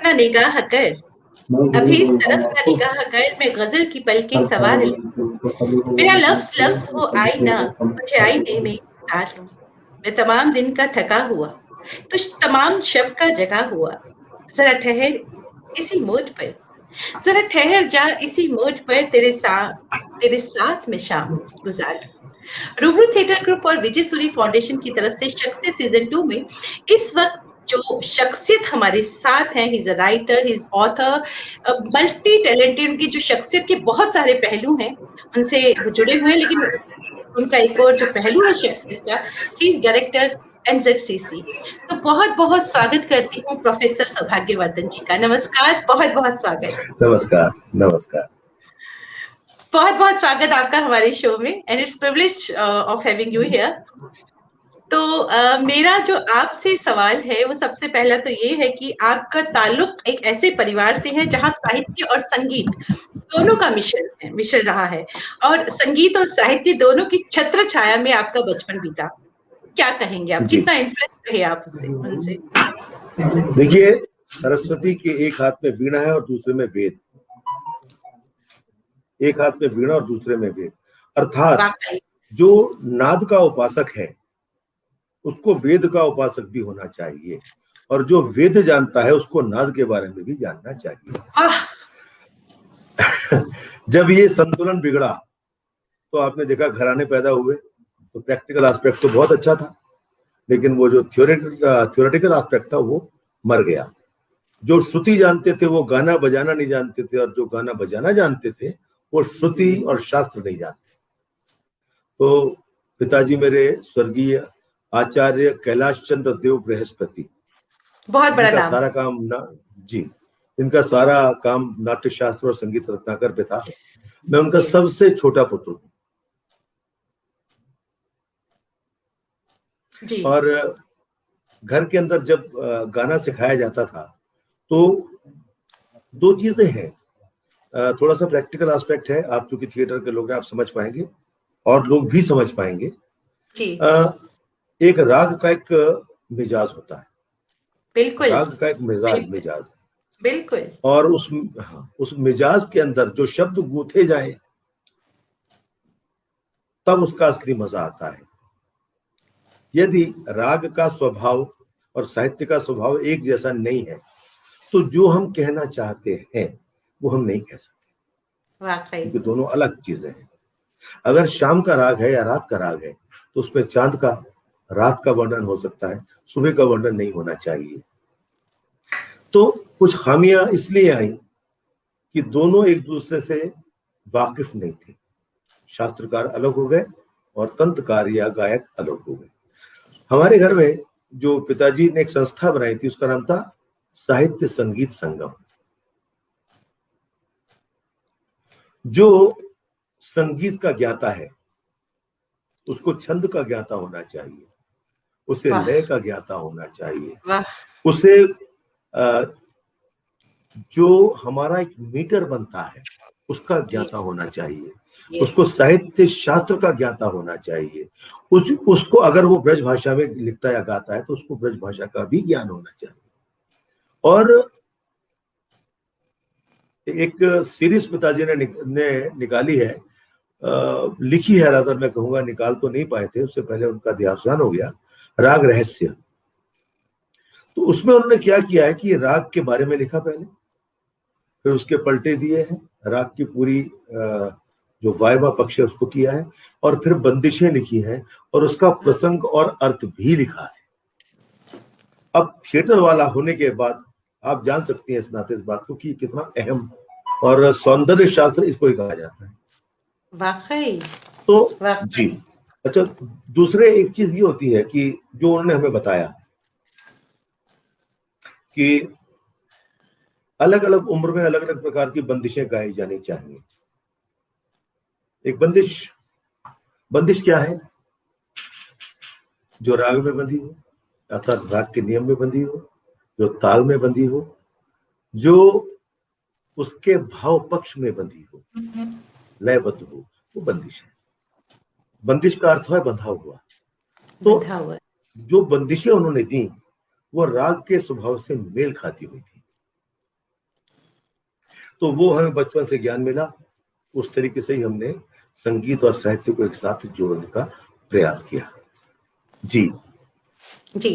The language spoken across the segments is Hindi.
न निगाह कर, अभी इस तरफ न निगाह कर, मैं गजल की पलकें सवार लूं। मेरा लफ्ज लफ्ज हो आईना, मुझे आईने में उतार लूं। मैं तमाम दिन का थका हुआ, तुझ तमाम शब का जगा हुआ। जरा ठहर इसी मोड़ पर, जरा ठहर जा इसी मोड़ पर, तेरे साथ में शाम गुजार लूं। रूबरू थिएटर ग्रुप और विजय सूरी फाउंडेशन की तरफ से शख्सियत सीजन 2 में इस वक्त जो शख्सियत हमारे साथ हैं, he is a writer, he is author, multi talented, उनकी जो शख्सियत के बहुत सारे पहलू हैं उनसे वो जुड़े हुए हैं, लेकिन उनका एक और जो पहलू है शख्सियत का, ही इज डायरेक्टर NZCC। तो बहुत बहुत स्वागत करती हूँ प्रोफेसर सौभाग्यवर्धन जी का। नमस्कार, बहुत बहुत स्वागत। नमस्कार नमस्कार, बहुत बहुत स्वागत आपका हमारे शो में, and it's privilege of having you here. तो मेरा जो आपसे सवाल है वो सबसे पहला तो ये है कि आपका ताल्लुक एक ऐसे परिवार से है जहां साहित्य और संगीत दोनों का मिश्रण रहा है, और संगीत और साहित्य दोनों की छत्र छाया में आपका बचपन बीता। क्या कहेंगे आप, कितना इन्फ्लुएंस रहे आप उनसे? देखिए, सरस्वती के एक हाथ में वीणा है और दूसरे में वेद। एक हाथ में वीणा और दूसरे में वेद, अर्थात जो नाद का उपासक है उसको वेद का उपासक भी होना चाहिए, और जो वेद जानता है उसको नाद के बारे में भी जानना चाहिए। जब ये संतुलन बिगड़ा तो आपने देखा घराने पैदा हुए, तो प्रैक्टिकल एस्पेक्ट तो बहुत अच्छा था, लेकिन वो जो थ्योरेटिकल एस्पेक्ट था वो मर गया। जो श्रुति जानते थे वो गाना बजाना नहीं जानते थे, और जो गाना बजाना जानते थे वो श्रुति और शास्त्र नहीं जानते। तो पिताजी मेरे स्वर्गीय आचार्य कैलाश चंद्र देव बृहस्पति, बहुत बड़ा नाम, सारा काम इनका सारा काम नाट्य शास्त्र और संगीत रत्नाकर पे था। मैं उनका सबसे छोटा पुत्र हूँ, और घर के अंदर जब गाना सिखाया जाता था तो दो चीजें हैं, थोड़ा सा प्रैक्टिकल एस्पेक्ट है, आप चूंकि थिएटर के लोग हैं आप समझ पाएंगे और लोग भी समझ पाएंगे। एक राग का एक मिजाज होता है, बिल्कुल, राग का एक मिजाज बिल्कुल, और उस मिजाज के अंदर जो शब्द गूंथे जाए तब उसका असली मजा आता है। यदि राग का स्वभाव और साहित्य का स्वभाव एक जैसा नहीं है तो जो हम कहना चाहते हैं वो हम नहीं कह सकते, क्योंकि दोनों अलग चीजें हैं। अगर शाम का राग है या रात का राग है तो उसमें चांद का रात का वर्णन हो सकता है, सुबह का वर्णन नहीं होना चाहिए। तो कुछ खामियां इसलिए आई कि दोनों एक दूसरे से वाकिफ नहीं थे। शास्त्रकार अलग हो गए और तंत्रकार या गायक अलग हो गए। हमारे घर में जो पिताजी ने एक संस्था बनाई थी उसका नाम था साहित्य संगीत संगम। जो संगीत का ज्ञाता है उसको छंद का ज्ञाता होना चाहिए, उसे लय का ज्ञाता होना चाहिए, उसे जो हमारा एक मीटर बनता है उसका ज्ञाता होना चाहिए, उसको साहित्य शास्त्र का ज्ञाता होना चाहिए, उसको अगर वो ब्रज भाषा में लिखता या गाता है तो उसको ब्रज भाषा का भी ज्ञान होना चाहिए। और एक सीरीज पिताजी ने निकाली है, लिखी है, रादर मैं कहूंगा निकाल तो नहीं पाए थे, उससे पहले उनका देहावसान हो गया, राग रहस्य। तो उसमें उन्होंने क्या किया है कि राग के बारे में लिखा पहले, फिर उसके पलटे दिए हैं, राग की पूरी जो वायवा पक्ष है उसको किया है, और फिर बंदिशें लिखी हैं और उसका प्रसंग और अर्थ भी लिखा है। अब थिएटर वाला होने के बाद आप जान सकती हैं इस नाते इस बात को कि कितना अहम और सौंदर्य शास्त्र इसको ही कहा जाता है। वाकई तो जी अच्छा, दूसरे एक चीज ये होती है कि जो उन्होंने हमें बताया कि अलग अलग उम्र में अलग अलग प्रकार की बंदिशें गाई जानी चाहिए। एक बंदिश क्या है? जो राग में बंधी हो, अर्थात राग के नियम में बंधी हो, जो ताल में बंधी हो, जो उसके भाव पक्ष में बंधी हो, लयबद्ध हो, वो बंदिश है। बंदिश का अर्थ है बंधा हुआ। तो जो बंदिशें उन्होंने दी वो राग के स्वभाव से मेल खाती हुई थी। तो वो हमें बचपन से ज्ञान मिला, उस तरीके से ही हमने संगीत और साहित्य को एक साथ जोड़ने का प्रयास किया। जी जी,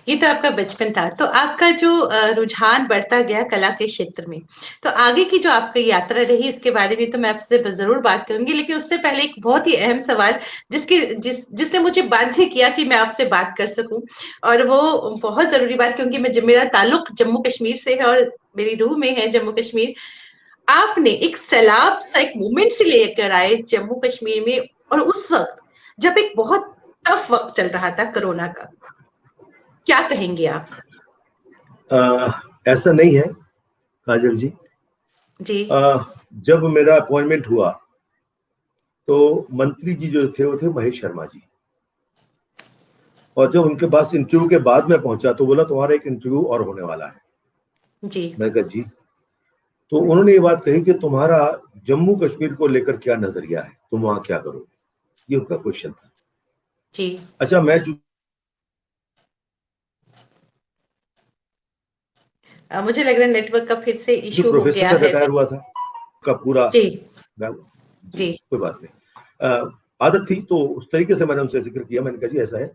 ये तो आपका बचपन था। तो आपका जो रुझान बढ़ता गया कला के क्षेत्र में, तो आगे की जो आपकी यात्रा रही उसके बारे में तो मैं आपसे ज़रूर बात करूँगी। लेकिन उससे पहले एक बहुत ही अहम सवाल जिसने मुझे बाध्य किया कि मैं आपसे बात कर सकूँ, और वो बहुत ज़रूरी बात, क्योंकि मेरा ताल्लुक जम्मू-कश्मीर से है और मेरी रूह में है जम्मू-कश्मीर। आपने एक सैलाब सा एक मूवमेंट से लेकर आए जम्मू-कश्मीर में, और उस वक़्त जब एक बहुत टफ वक़्त चल रहा था कोरोना का। क्या कहेंगे आप? ऐसा नहीं है काजल जी। जी। जब मेरा अपॉइंटमेंट हुआ तो मंत्री जी जो थे वो थे महेश शर्मा जी, और जब उनके पास इंटरव्यू के बाद में पहुंचा तो बोला तुम्हारा एक इंटरव्यू और होने वाला है। जी। मैं कहा जी। तो उन्होंने ये बात कही कि तुम्हारा जम्मू कश्मीर को लेकर क्या नजरिया है, तुम वहां क्या करोगे, ये उनका क्वेश्चन था। जी। अच्छा, मैं मुझे लग रहा है नेटवर्क का फिर से जो इश्यू हो गया प्रोफेसर है। रिटायर हुआ था का पूरा जी। जी जी। कोई बात नहीं, आदत थी तो उस तरीके से मैंने उनसे जिक्र किया। मैंने कहा जी ऐसा है,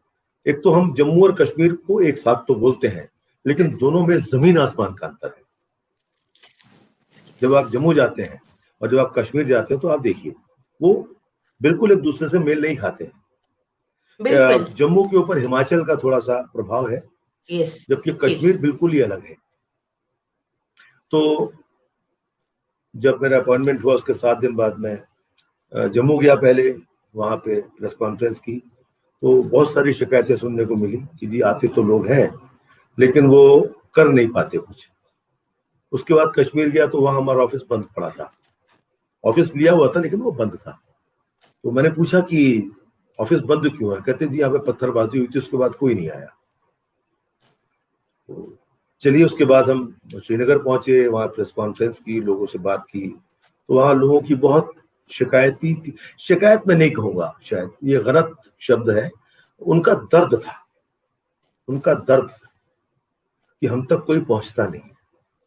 एक तो हम जम्मू और कश्मीर को एक साथ तो बोलते हैं, लेकिन दोनों में जमीन आसमान का अंतर है। जब आप जम्मू जाते हैं और जब आप कश्मीर जाते हैं तो आप देखिए वो बिल्कुल एक दूसरे से मेल नहीं खाते हैं। बिल्कुल। जम्मू के ऊपर हिमाचल का थोड़ा सा प्रभाव है, यस। जबकि जी। कश्मीर बिल्कुल ही अलग है। तो जब मेरा अपॉइंटमेंट हुआ उसके 7 दिन बाद मैं जम्मू गया, पहले वहां पे प्रेस कॉन्फ्रेंस की, तो बहुत सारी शिकायतें सुनने को मिली कि जी आते तो लोग हैं लेकिन वो कर नहीं पाते कुछ। उसके बाद कश्मीर गया तो वहां हमारा ऑफिस बंद पड़ा था, ऑफिस लिया हुआ था लेकिन वो बंद था। तो मैंने पूछा कि ऑफिस बंद क्यों है, कहते जी यहाँ पे पत्थरबाजी हुई थी उसके बाद कोई नहीं आया। तो चलिए, उसके बाद हम श्रीनगर पहुंचे, वहां प्रेस कॉन्फ्रेंस की, लोगों से बात की, तो वहां लोगों की बहुत शिकायती थी। शिकायत मैं नहीं कहूंगा, शायद ये गलत शब्द है, उनका दर्द था, उनका दर्द कि हम तक कोई पहुंचता नहीं।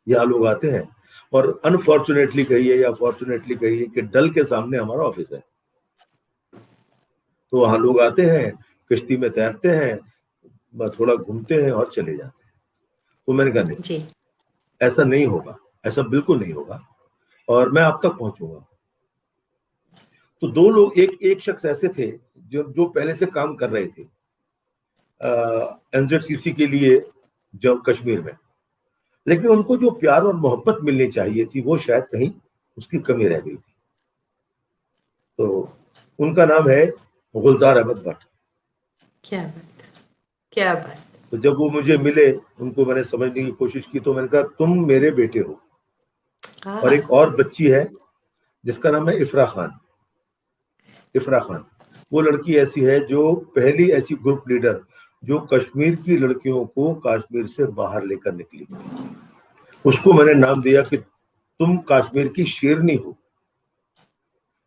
यहाँ लोग आते हैं और अनफॉर्चुनेटली कहिए या फॉर्चुनेटली कहिए कि डल के सामने हमारा ऑफिस है, तो वहां लोग आते हैं, किश्ती में तैरते हैं, थोड़ा घूमते हैं और चले जाते हैं। तो मैंने कहा नहीं, जी। ऐसा नहीं होगा, ऐसा बिल्कुल नहीं होगा, और मैं आप तक पहुंचूंगा। तो दो लोग, एक शख्स ऐसे थे जो पहले से काम कर रहे थे एनजेडसीसी के लिए जो कश्मीर में, लेकिन उनको जो प्यार और मोहब्बत मिलनी चाहिए थी वो शायद कहीं उसकी कमी रह गई थी। तो उनका नाम है गुलजार अहमद भट्ट। क्या बात, क्या बात। तो जब वो मुझे मिले, उनको मैंने समझने की कोशिश की, तो मैंने कहा तुम मेरे बेटे हो, और एक और बच्ची है जिसका नाम है इफ्रा खान। इफ्रा खान वो लड़की ऐसी है जो पहली ऐसी ग्रुप लीडर जो कश्मीर की लड़कियों को कश्मीर से बाहर लेकर निकली। उसको मैंने नाम दिया कि तुम कश्मीर की शेरनी हो।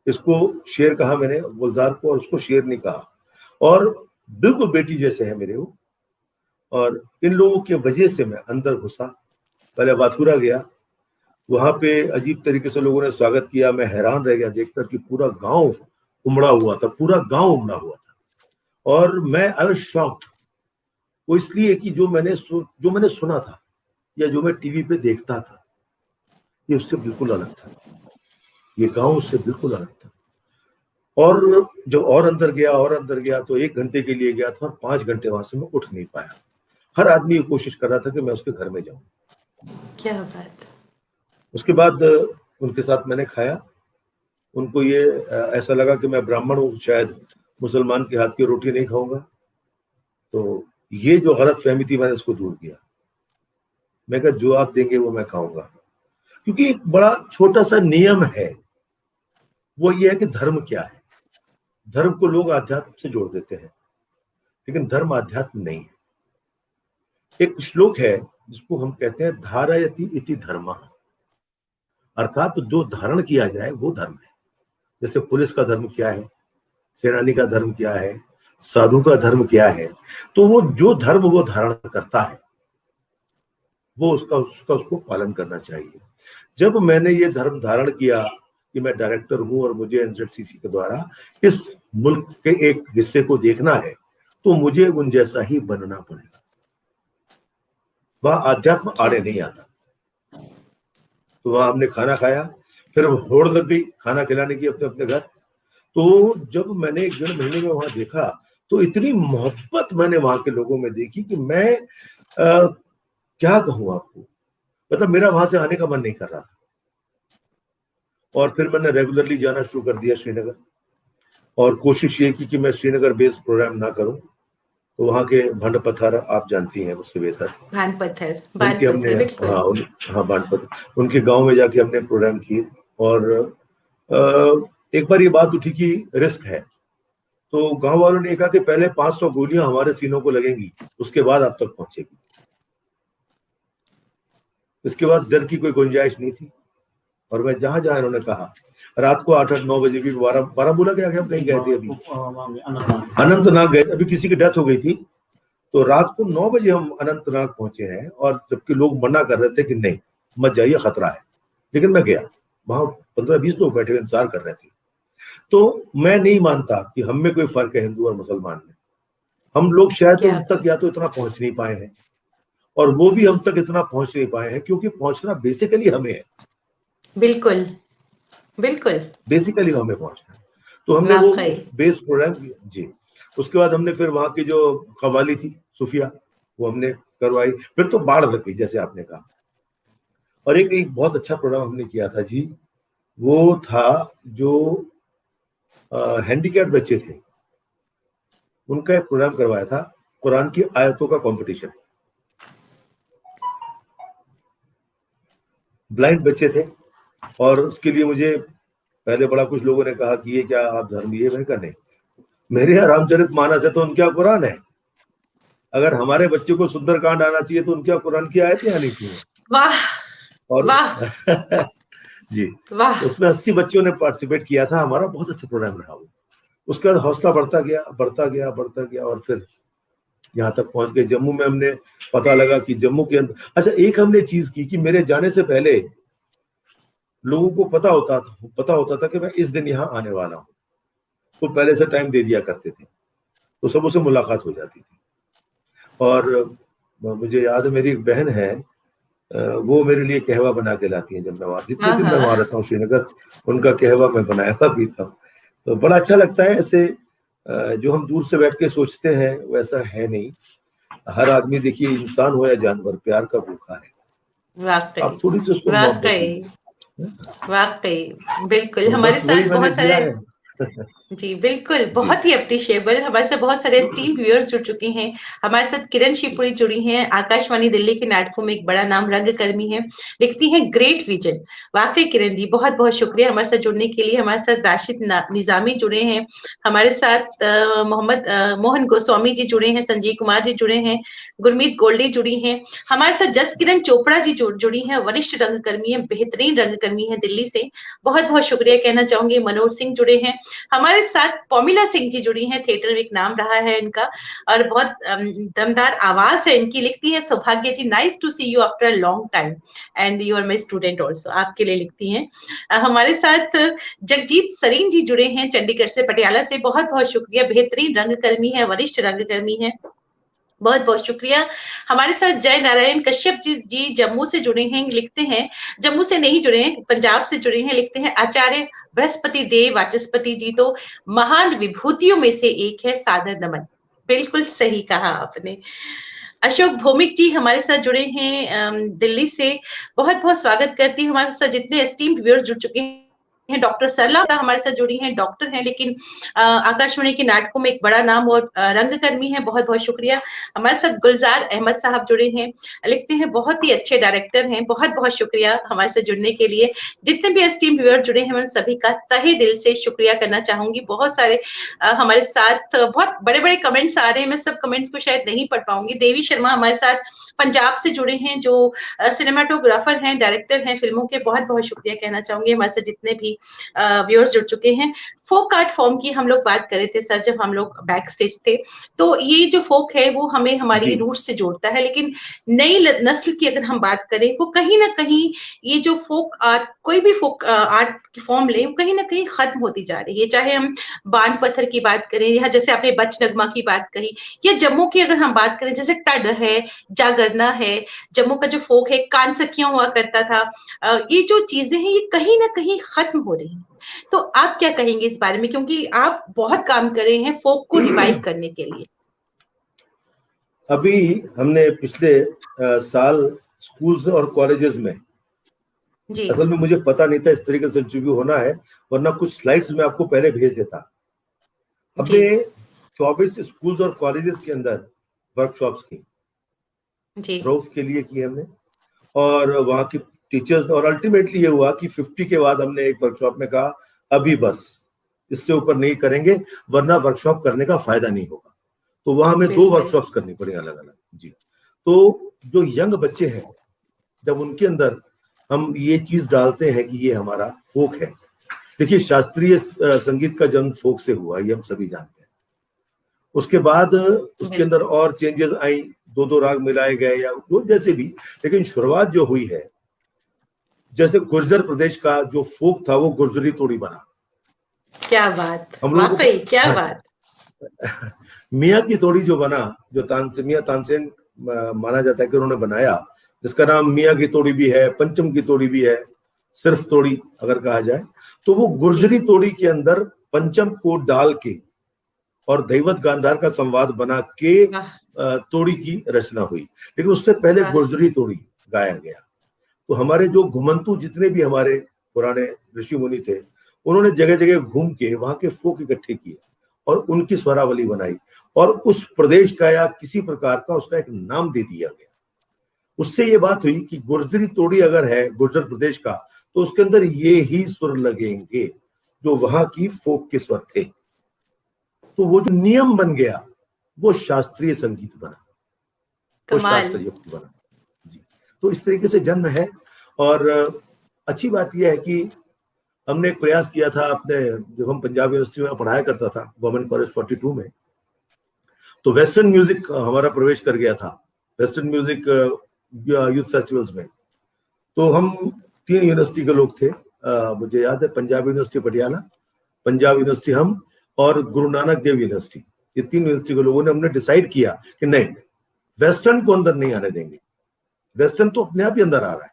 इसको शेर कहा मैंने गुलजार को, और उसको शेरनी कहा, और बिल्कुल बेटी जैसे है मेरे वो। और इन लोगों की वजह से मैं अंदर घुसा, पहले वाथुरा गया, वहां पे अजीब तरीके से लोगों ने स्वागत किया। मैं हैरान रह गया देखकर कि पूरा गांव उमड़ा हुआ था, पूरा गांव उमड़ा हुआ था, और मैं आई वाज शॉक्ड। वो इसलिए कि जो मैंने सुना था या जो मैं टीवी पे देखता था, ये उससे बिल्कुल अलग था, ये गांव उससे बिल्कुल अलग था। और जब और अंदर गया तो 1 घंटे के लिए गया था, और 5 घंटे वहां से मैं उठ नहीं पाया। हर आदमी ये कोशिश कर रहा था कि मैं उसके घर में जाऊं। क्या बात। उसके बाद उनके साथ मैंने खाया। उनको ये ऐसा लगा कि मैं ब्राह्मण हूँ, शायद मुसलमान के हाथ की रोटी नहीं खाऊंगा। तो ये जो गलत फहमी थी मैंने उसको दूर किया। मैं कहा जो आप देंगे वो मैं खाऊंगा, क्योंकि एक बड़ा छोटा सा नियम है, वो ये है कि धर्म क्या है। धर्म को लोग आध्यात्म से जोड़ देते हैं, लेकिन धर्म आध्यात्म नहीं है। एक श्लोक है जिसको हम कहते हैं धारयति इति धर्मः, अर्थात जो धारण किया जाए वो धर्म है। जैसे पुलिस का धर्म क्या है, सेनानी का धर्म क्या है, साधु का धर्म क्या है, तो वो जो धर्म वो धारण करता है वो उसको पालन करना चाहिए। जब मैंने ये धर्म धारण किया कि मैं डायरेक्टर हूं और मुझे एनजेडसीसी के द्वारा इस मुल्क के एक हिस्से को देखना है, तो मुझे उन जैसा ही बनना पड़ेगा। वह अध्यात्म आड़े नहीं आता। तो वहां हमने खाना खाया, फिर होड़ लग गई खाना खिलाने की अपने अपने घर। तो जब मैंने 1.5 महीने में वहां देखा, तो इतनी मोहब्बत मैंने वहां के लोगों में देखी कि मैं क्या कहूं आपको, मतलब मेरा वहां से आने का मन नहीं कर रहा था। और फिर मैंने रेगुलरली जाना शुरू कर दिया श्रीनगर, और कोशिश ये की कि मैं श्रीनगर बेस्ड प्रोग्राम ना करूं। तो वहाँ के भांड पत्थर आप जानती हैं मुझसे बेहतर, भांड पत्थर उनके हमने भांड पत्थर उनके गांव में जाके हमने प्रोग्राम किए। और एक बार ये बात उठी कि रिस्क है, तो गांव वालों ने कहा कि पहले 500 गोलियां हमारे सीनों को लगेंगी, उसके बाद आप तक पहुंचेगी। इसके बाद डर की कोई गुंजाइश नहीं थी। और मैं जहां जहां इन्होंने कहा, रात को 8-9 बजे भी बारामूला के आगे हम कहीं गए थे, अभी अनंतनाग गए, अभी किसी की डेथ हो गई थी। तो रात को 9 बजे हम अनंतनाग पहुंचे हैं, और जबकि लोग मना कर रहे थे कि नहीं मत जाइए, खतरा है, लेकिन मैं गया। वहां 15-20 लोग बैठे हुए इंतजार कर रहे थे। तो मैं नहीं मानता कि हम में कोई फर्क है हिंदू और मुसलमान में। हम लोग शायद उन तक या तो इतना पहुंच नहीं पाए हैं, और वो भी हम तक इतना पहुंच नहीं पाए हैं, क्योंकि पहुंचना बेसिकली हमें है। बिल्कुल बिल्कुल, बेसिकली हमें पहुंचना है। तो हमने वो बेस प्रोग्राम किया जी। उसके बाद हमने फिर वहां की जो कवाली थी सूफिया, वो हमने करवाई। फिर तो बाढ़ लग गई जैसे आपने कहा। और एक बहुत अच्छा प्रोग्राम हमने किया था जी, वो था जो हैंडीकैप बच्चे थे, उनका एक प्रोग्राम करवाया था, कुरान की आयतों का कंपटीशन। ब्लाइंड बच्चे थे, और उसके लिए मुझे पहले बड़ा कुछ लोगों ने कहा कि ये क्या आप धर्म ये मैं नहीं, मेरे यहाँ रामचरितमानस है तो उनके यहाँ कुरान है। अगर हमारे बच्चे को सुंदरकांड आना चाहिए तो उनके यहाँ कुरान की आयतें आनी चाहिए। वाह और वाह जी वाह। उसमें 80 बच्चों ने पार्टिसिपेट किया था। हमारा बहुत अच्छा प्रोग्राम रहा वो। उसके बाद हौसला बढ़ता गया, और फिर यहाँ तक पहुंच गए। जम्मू में हमने पता लगा कि जम्मू के अंदर, अच्छा एक हमने चीज की कि मेरे जाने से पहले लोगों को पता होता था कि मैं इस दिन यहाँ आने वाला हूँ, तो पहले से टाइम दे दिया करते थे, तो सबों से मुलाकात हो जाती थी। और मुझे याद है मेरी एक बहन है, वो मेरे लिए कहवा बना के लाती है जब मैं वहां, जितने दिन मैं वहां रहता हूँ श्रीनगर, उनका कहवा मैं बनाया पीता हूँ। तो बड़ा अच्छा लगता है। ऐसे जो हम दूर से बैठ के सोचते हैं वैसा है नहीं। हर आदमी देखिए, इंसान हो या जानवर, प्यार का भूखा है। आप थोड़ी सी उसको वाकई बिल्कुल। हमारे साथ बहुत सारे जी बिल्कुल, बहुत ही अप्रिशिएबल। हमारे साथ बहुत सारे स्टीम व्यूअर्स जुड़ चुके हैं। हमारे साथ किरण शिवपुरी जुड़ी हैं, आकाशवाणी दिल्ली के नाटकों में एक बड़ा नाम, रंगकर्मी है, लिखती हैं ग्रेट विजन। वाकई किरण जी बहुत बहुत शुक्रिया हमारे साथ जुड़ने के लिए। हमारे साथ राशिद निजामी जुड़े हैं, हमारे साथ मोहन गोस्वामी जी जुड़े हैं, संजीव कुमार जी जुड़े हैं, गुरमीत गोल्डी जुड़ी हैं, हमारे साथ जस किरण चोपड़ा जी जुड़ी हैं, वरिष्ठ रंगकर्मी है, बेहतरीन रंगकर्मी है दिल्ली से, बहुत बहुत शुक्रिया कहना चाहूंगी। मनोज सिंह जुड़े हैं, हमारे साथ पौमिला सिंह जी जुड़ी हैं, थिएटर में एक नाम रहा है इनका और बहुत दमदार आवाज है इनकी। लिखती है Saubhagya ji, nice to see you after a long time and you are my student also, आपके लिए लिखती हैं। हमारे साथ जगजीत सरीन जी जुड़े हैं चंडीगढ़ से, पटियाला से, बहुत बहुत शुक्रिया, बेहतरीन रंगकर्मी है, वरिष्ठ रंगकर्मी है, बहुत बहुत शुक्रिया। हमारे साथ जय नारायण कश्यप जी जम्मू से जुड़े हैं, लिखते हैं, जम्मू से नहीं जुड़े हैं, पंजाब से जुड़े हैं, लिखते हैं आचार्य बृहस्पति देव वाचस्पति जी तो महान विभूतियों में से एक है, सादर नमन। बिल्कुल सही कहा आपने। अशोक भौमिक जी हमारे साथ जुड़े हैं दिल्ली से, बहुत बहुत स्वागत करती हूँ। हमारे साथ जितने एस्टीम्ड व्यूअर्स जुड़ चुके हैं, डॉक्टर सरला हमारे साथ जुड़ी हैं, डॉक्टर हैं लेकिन आकाशवाणी के नाटकों में एक बड़ा नाम और रंगकर्मी है, बहुत बहुत शुक्रिया। हमारे साथ गुलजार अहमद साहब जुड़े हैं, लिखते हैं बहुत ही अच्छे डायरेक्टर हैं, बहुत बहुत शुक्रिया हमारे साथ जुड़ने के लिए। जितने भी एस्टीम व्यूअर जुड़े हैं मैं सभी का तहे दिल से शुक्रिया करना चाहूंगी। बहुत सारे हमारे साथ बहुत बड़े बड़े कमेंट्स आ रहे हैं, मैं सब कमेंट्स को शायद नहीं पढ़ पाऊंगी। देवी शर्मा हमारे साथ पंजाब से जुड़े हैं, जो सिनेमाटोग्राफर हैं, डायरेक्टर हैं फिल्मों के, बहुत बहुत शुक्रिया कहना चाहूंगी। हमारे से जितने भी व्यूअर्स जुड़ चुके हैं। फोक आर्ट फॉर्म की हम लोग बात कर रहे थे सर, जब हम लोग बैक स्टेज थे, तो ये जो फोक है वो हमें हमारी रूट से जोड़ता है, लेकिन नई नस्ल की अगर हम बात करें, वो कहीं ना कहीं ये जो फोक आर्ट, कोई भी फोक आर्ट की फॉर्म ले, वो कहीं ना कहीं खत्म होती जा रही है। चाहे हम बांध पत्थर की बात करें, या जैसे आपने बच नगमा की बात कही, या जम्मू की अगर हम बात करें, जैसे टड है, जागरना है, जम्मू का जो फोक है, कान सखियां हुआ करता था, ये जो चीजें हैं ये कहीं ना कहीं खत्म हो रही हैं। तो आप क्या कहेंगे इस बारे में, क्योंकि आप बहुत काम कर रहे हैं फोक को रिवाइव करने के लिए? अभी हमने पिछले साल स्कूल्स और कॉलेजेस में, असल में मुझे पता नहीं था इस तरीके से इंटरव्यू होना है, वरना कुछ स्लाइड्स में आपको पहले भेज देता। हमने 24 स्कूल्स और कॉलेजेस के अंदर वर्कशॉप्स की, प्रूफ के लिए की हमने, और वहाँ की टीचर्स, और अल्टीमेटली ये हुआ कि 50 के बाद हमने एक वर्कशॉप में कहा अभी बस, इससे ऊपर नहीं करेंगे वरना वर्कशॉप करने का फायदा नहीं होगा। तो वहां हमें 2 वर्कशॉप्स करनी पड़ी अलग अलग। जी, तो जो यंग बच्चे हैं, जब उनके अंदर हम ये चीज डालते हैं कि ये हमारा फोक है। देखिए, शास्त्रीय संगीत का जन्म फोक से हुआ, ये हम सभी जानते हैं। उसके बाद उसके अंदर और चेंजेस आई, 2-2 राग मिलाए गए या जो जैसे भी, लेकिन शुरुआत जो हुई है, जैसे गुर्जर प्रदेश का जो फोक था वो गुर्जरी तोड़ी बना। क्या बात, वाकई क्या बात। मियाँ की तोड़ी जो बना, जो मियाँ तानसेन माना जाता है कि उन्होंने बनाया, जिसका नाम मियाँ की तोड़ी भी है, पंचम की तोड़ी भी है, सिर्फ तोड़ी अगर कहा जाए, तो वो गुर्जरी तोड़ी के अंदर पंचम को डाल के और दैवत गांधार का संवाद बना के तोड़ी की रचना हुई। लेकिन उससे पहले गुर्जरी तोड़ी गाया गया। तो हमारे जो घुमंतु जितने भी हमारे पुराने ऋषि मुनि थे, उन्होंने जगह जगह घूम के वहां के फोक इकट्ठे किए और उनकी स्वरावली बनाई, और उस प्रदेश का या किसी प्रकार का उसका एक नाम दे दिया गया। उससे ये बात हुई कि गुर्जरी तोड़ी अगर है गुर्जर प्रदेश का, तो उसके अंदर ये ही सुर लगेंगे जो वहां की फोक के स्वर थे। तो वो जो नियम बन गया वो शास्त्रीय संगीत बना, वो शास्त्रीय बना। जी, तो इस तरीके से जन्म है। और अच्छी बात यह है कि हमने एक प्रयास किया था अपने, जब हम पंजाब यूनिवर्सिटी में पढ़ाया करता था, गवर्नमेंट कॉलेज 42 में, तो वेस्टर्न म्यूजिक हमारा प्रवेश कर गया था, वेस्टर्न म्यूजिक यूथ फेस्टिवल्स में। तो हम 3 यूनिवर्सिटी के लोग थे, मुझे याद है, पंजाब यूनिवर्सिटी पटियाला, पंजाब यूनिवर्सिटी हम, और गुरु नानक देव यूनिवर्सिटी, ये 3 यूनिवर्सिटी के लोगों ने हमने डिसाइड किया कि नहीं, वेस्टर्न को अंदर नहीं आने देंगे, वेस्टर्न तो अपने आप ही अंदर आ रहा है।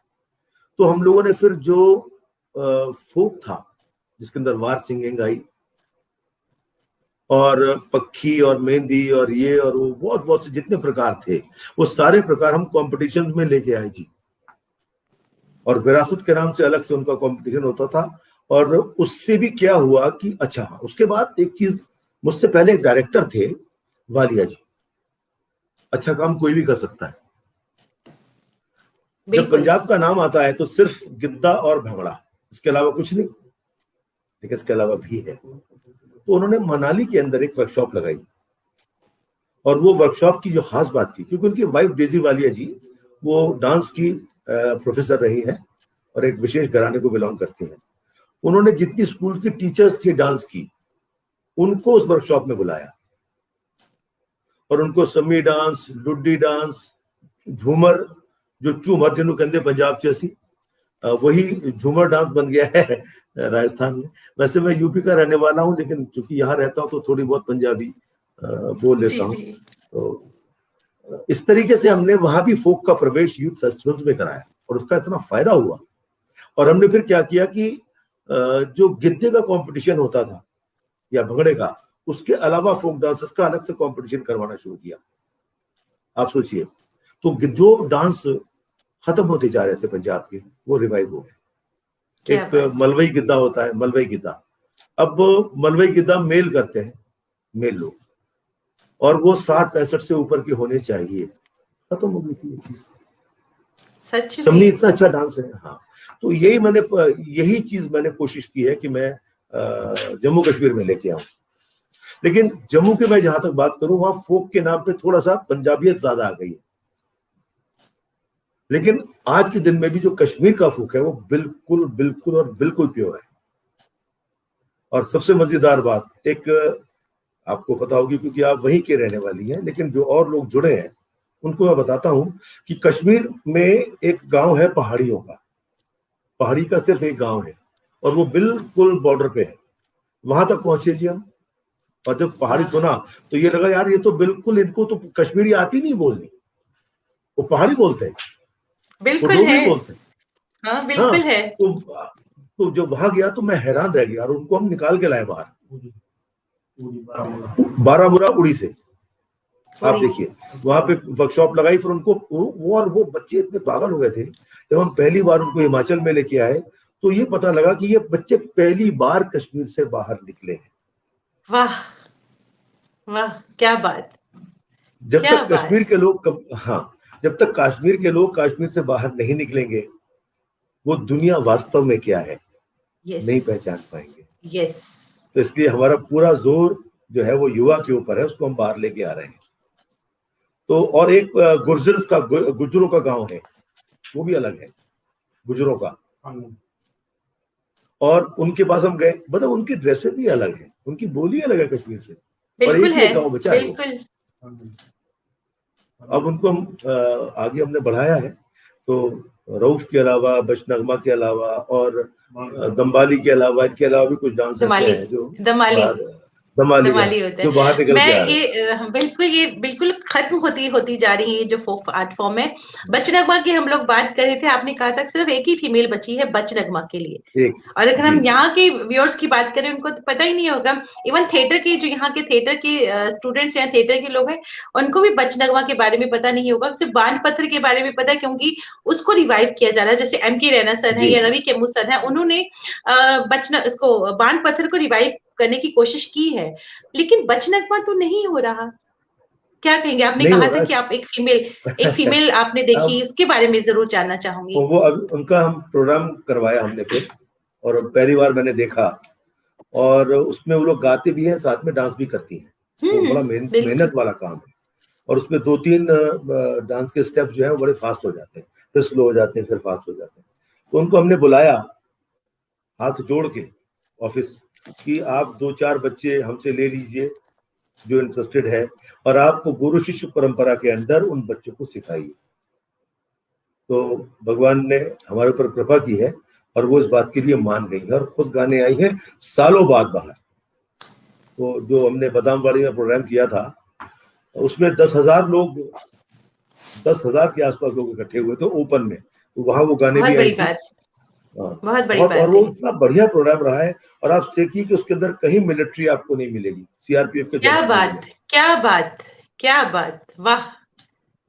तो हम लोगों ने फिर जो फोक था, जिसके अंदर वार सिंगिंग आई और पक्खी और मेहंदी और ये और वो, बहुत बहुत से जितने प्रकार थे, वो सारे प्रकार हम कॉम्पिटिशन में लेके आए जी। और विरासत के नाम से अलग से उनका कंपटीशन होता था। और उससे भी क्या हुआ कि अच्छा, उसके बाद एक चीज, मुझसे पहले एक डायरेक्टर थे वालिया जी, अच्छा काम कोई भी कर सकता है। जब पंजाब का नाम आता है तो सिर्फ गिद्दा और भंगड़ा, इसके अलावा कुछ नहीं, लेकिन इसके अलावा भी है। तो उन्होंने मनाली के अंदर एक वर्कशॉप लगाई, और वो वर्कशॉप की जो खास बात थी, क्योंकि उनकी वाइफ डेजी वालिया जी वो डांस की प्रोफेसर रही है और एक विशेष घराने को बिलोंग करती हैं। उन्होंने जितनी स्कूल की टीचर्स थी डांस की, उनको उस वर्कशॉप में बुलाया और उनको सम्मी डांस, लुड्डी डांस, झूमर, जो झूमर जिन्हों कहते पंजाब च असी, वही झूमर डांस बन गया है राजस्थान में। वैसे मैं यूपी का रहने वाला हूँ, लेकिन चूंकि यहाँ रहता हूँ तो थोड़ी बहुत पंजाबी बोल लेता हूँ। तो इस तरीके से हमने वहां भी फोक का प्रवेश यूथ फेस्टिवल्स में कराया, और उसका इतना फायदा हुआ। और हमने फिर क्या किया कि जो गिद्दे का कंपटीशन होता था या भंगड़े का, उसके अलावा फोक डांसर्स का अलग से कंपटीशन करवाना शुरू किया। आप सोचिए, तो जो डांस खत्म होते जा रहे थे पंजाब के, वो रिवाइव हो गए। एक मलवई गिद्दा होता है, मलवई गिद्दा, अब मलवई गिद्दा मेल करते हैं, मेल लोग, और वो 60-65 से ऊपर के होने चाहिए। खत्म हो गई थी ये चीज, सच में समझी, इतना अच्छा डांस है। हाँ, तो यही चीज मैंने कोशिश की है कि मैं जम्मू कश्मीर में लेके आऊं। लेकिन जम्मू के मैं जहां तक बात करूं, वहां फोक के नाम पे थोड़ा सा पंजाबियत ज्यादा आ गई है। लेकिन आज के दिन में भी जो कश्मीर का फूक है वो बिल्कुल बिल्कुल और बिल्कुल प्योर है। और सबसे मजेदार बात, एक आपको पता होगी क्योंकि आप वहीं के रहने वाली हैं, लेकिन जो और लोग जुड़े हैं उनको मैं बताता हूं कि कश्मीर में एक गांव है पहाड़ियों का, पहाड़ी का सिर्फ एक गांव है और वो बिल्कुल बॉर्डर पे है। वहां तक पहुंचे जी हम, और जब पहाड़ी सुना तो ये लगा यार ये तो बिल्कुल, इनको तो कश्मीरी आती नहीं बोलनी, वो पहाड़ी बोलते हैं, वो बिल्कुल डोगरी है। बोलते हैं। हाँ बिल्कुल हाँ, है। तो जब वहां गया तो मैं हैरान रह गया और उनको हम निकाल के लाए बाहर, बारामूला उड़ी से। आप देखिए वहां पे वर्कशॉप लगाई, फिर उनको वो बच्चे इतने पागल हो गए थे। जब हम पहली बार उनको हिमाचल में लेके आए तो ये पता लगा कि ये बच्चे पहली बार कश्मीर से बाहर निकले हैं। वाह वाह, क्या बात, जब क्या तक बात। कश्मीर के लोग हाँ, जब तक कश्मीर के लोग कश्मीर से बाहर नहीं निकलेंगे वो दुनिया वास्तव में क्या है नहीं पहचान पाएंगे। यस। तो इसलिए हमारा पूरा जोर जो है वो युवा के ऊपर है, उसको हम बाहर लेके आ रहे हैं। तो और एक गुर्जरों का गांव है, वो भी अलग है गुजरों का, और उनके पास हम गए, मतलब उनकी ड्रेसें भी अलग है, उनकी बोली अलग है कश्मीर से, और एक ही गांव बचा है वो। अब उनको हम आगे हमने बढ़ाया है, तो रऊफ के अलावा, बशनगमा के अलावा और दम्बाली के अलावा, इनके अलावा भी कुछ डांसर्स हैं जो दमाली होता जो है। बाहर निकल के आ रहे हैं। ये बिल्कुल खत्म होती जा रही है जो फोक आर्ट फॉर्म है। बचनगमा की हम लोग बात कर रहे थे, आपने कहा था सिर्फ एक ही फीमेल बची है बचनगमा के लिए। और अगर हम यहाँ के व्यूअर्स की बात करें, उनको तो पता ही नहीं होगा। इवन थिएटर के जो यहाँ के थिएटर के स्टूडेंट्स या थिएटर के लोग हैं, उनको भी बचनगमा के बारे में पता नहीं होगा। सिर्फ बाण पत्थर के बारे में पता है, क्योंकि उसको रिवाइव किया जा रहा है। जैसे MK रैना सर है या रवि केमू सर है, उन्होंने इसको बाण पत्थर को रिवाइव करने की कोशिश की है, लेकिन बचनगमा तो नहीं हो रहा। क्या कहेंगे? आपने कहा था कि आप एक फीमेल आपने देखी, उसके बारे में जरूर जानना चाहूंगी। वो अभी उनका हम प्रोग्राम करवाया हमने फिर, और पहली बार मैंने देखा, और उसमें वो लोग गाते भी हैं, साथ में डांस भी करती हैं। वो बड़ा मेहनत वाला काम है, और उसमें 2-3 डांस के स्टेप जो है वो बड़े फास्ट हो जाते हैं, फिर स्लो हो जाते हैं, फिर फास्ट हो जाते हैं। तो उनको हमने बुलाया हाथ जोड़ के ऑफिस कि आप 2-4 बच्चे हमसे ले लीजिए जो इंटरेस्टेड है, और आपको गुरु शिष्य परंपरा के अंदर उन बच्चों को सिखाइए। तो भगवान ने हमारे ऊपर कृपा की है और वो इस बात के लिए मान गई है और खुद गाने आई है सालों बाद बाहर। तो जो हमने बादामवाड़ी में प्रोग्राम किया था उसमें 10,000 के आसपास लोग इकट्ठे हुए थे ओपन में, तो वहां वो गाने भी आई थी। बहुत बड़ी बात और वो इतना बढ़िया प्रोग्राम रहा है, और आप देखिए कि उसके अंदर कहीं मिलिट्री आपको नहीं मिलेगी, CRPF के क्या बात, क्या बात, क्या बात, वाह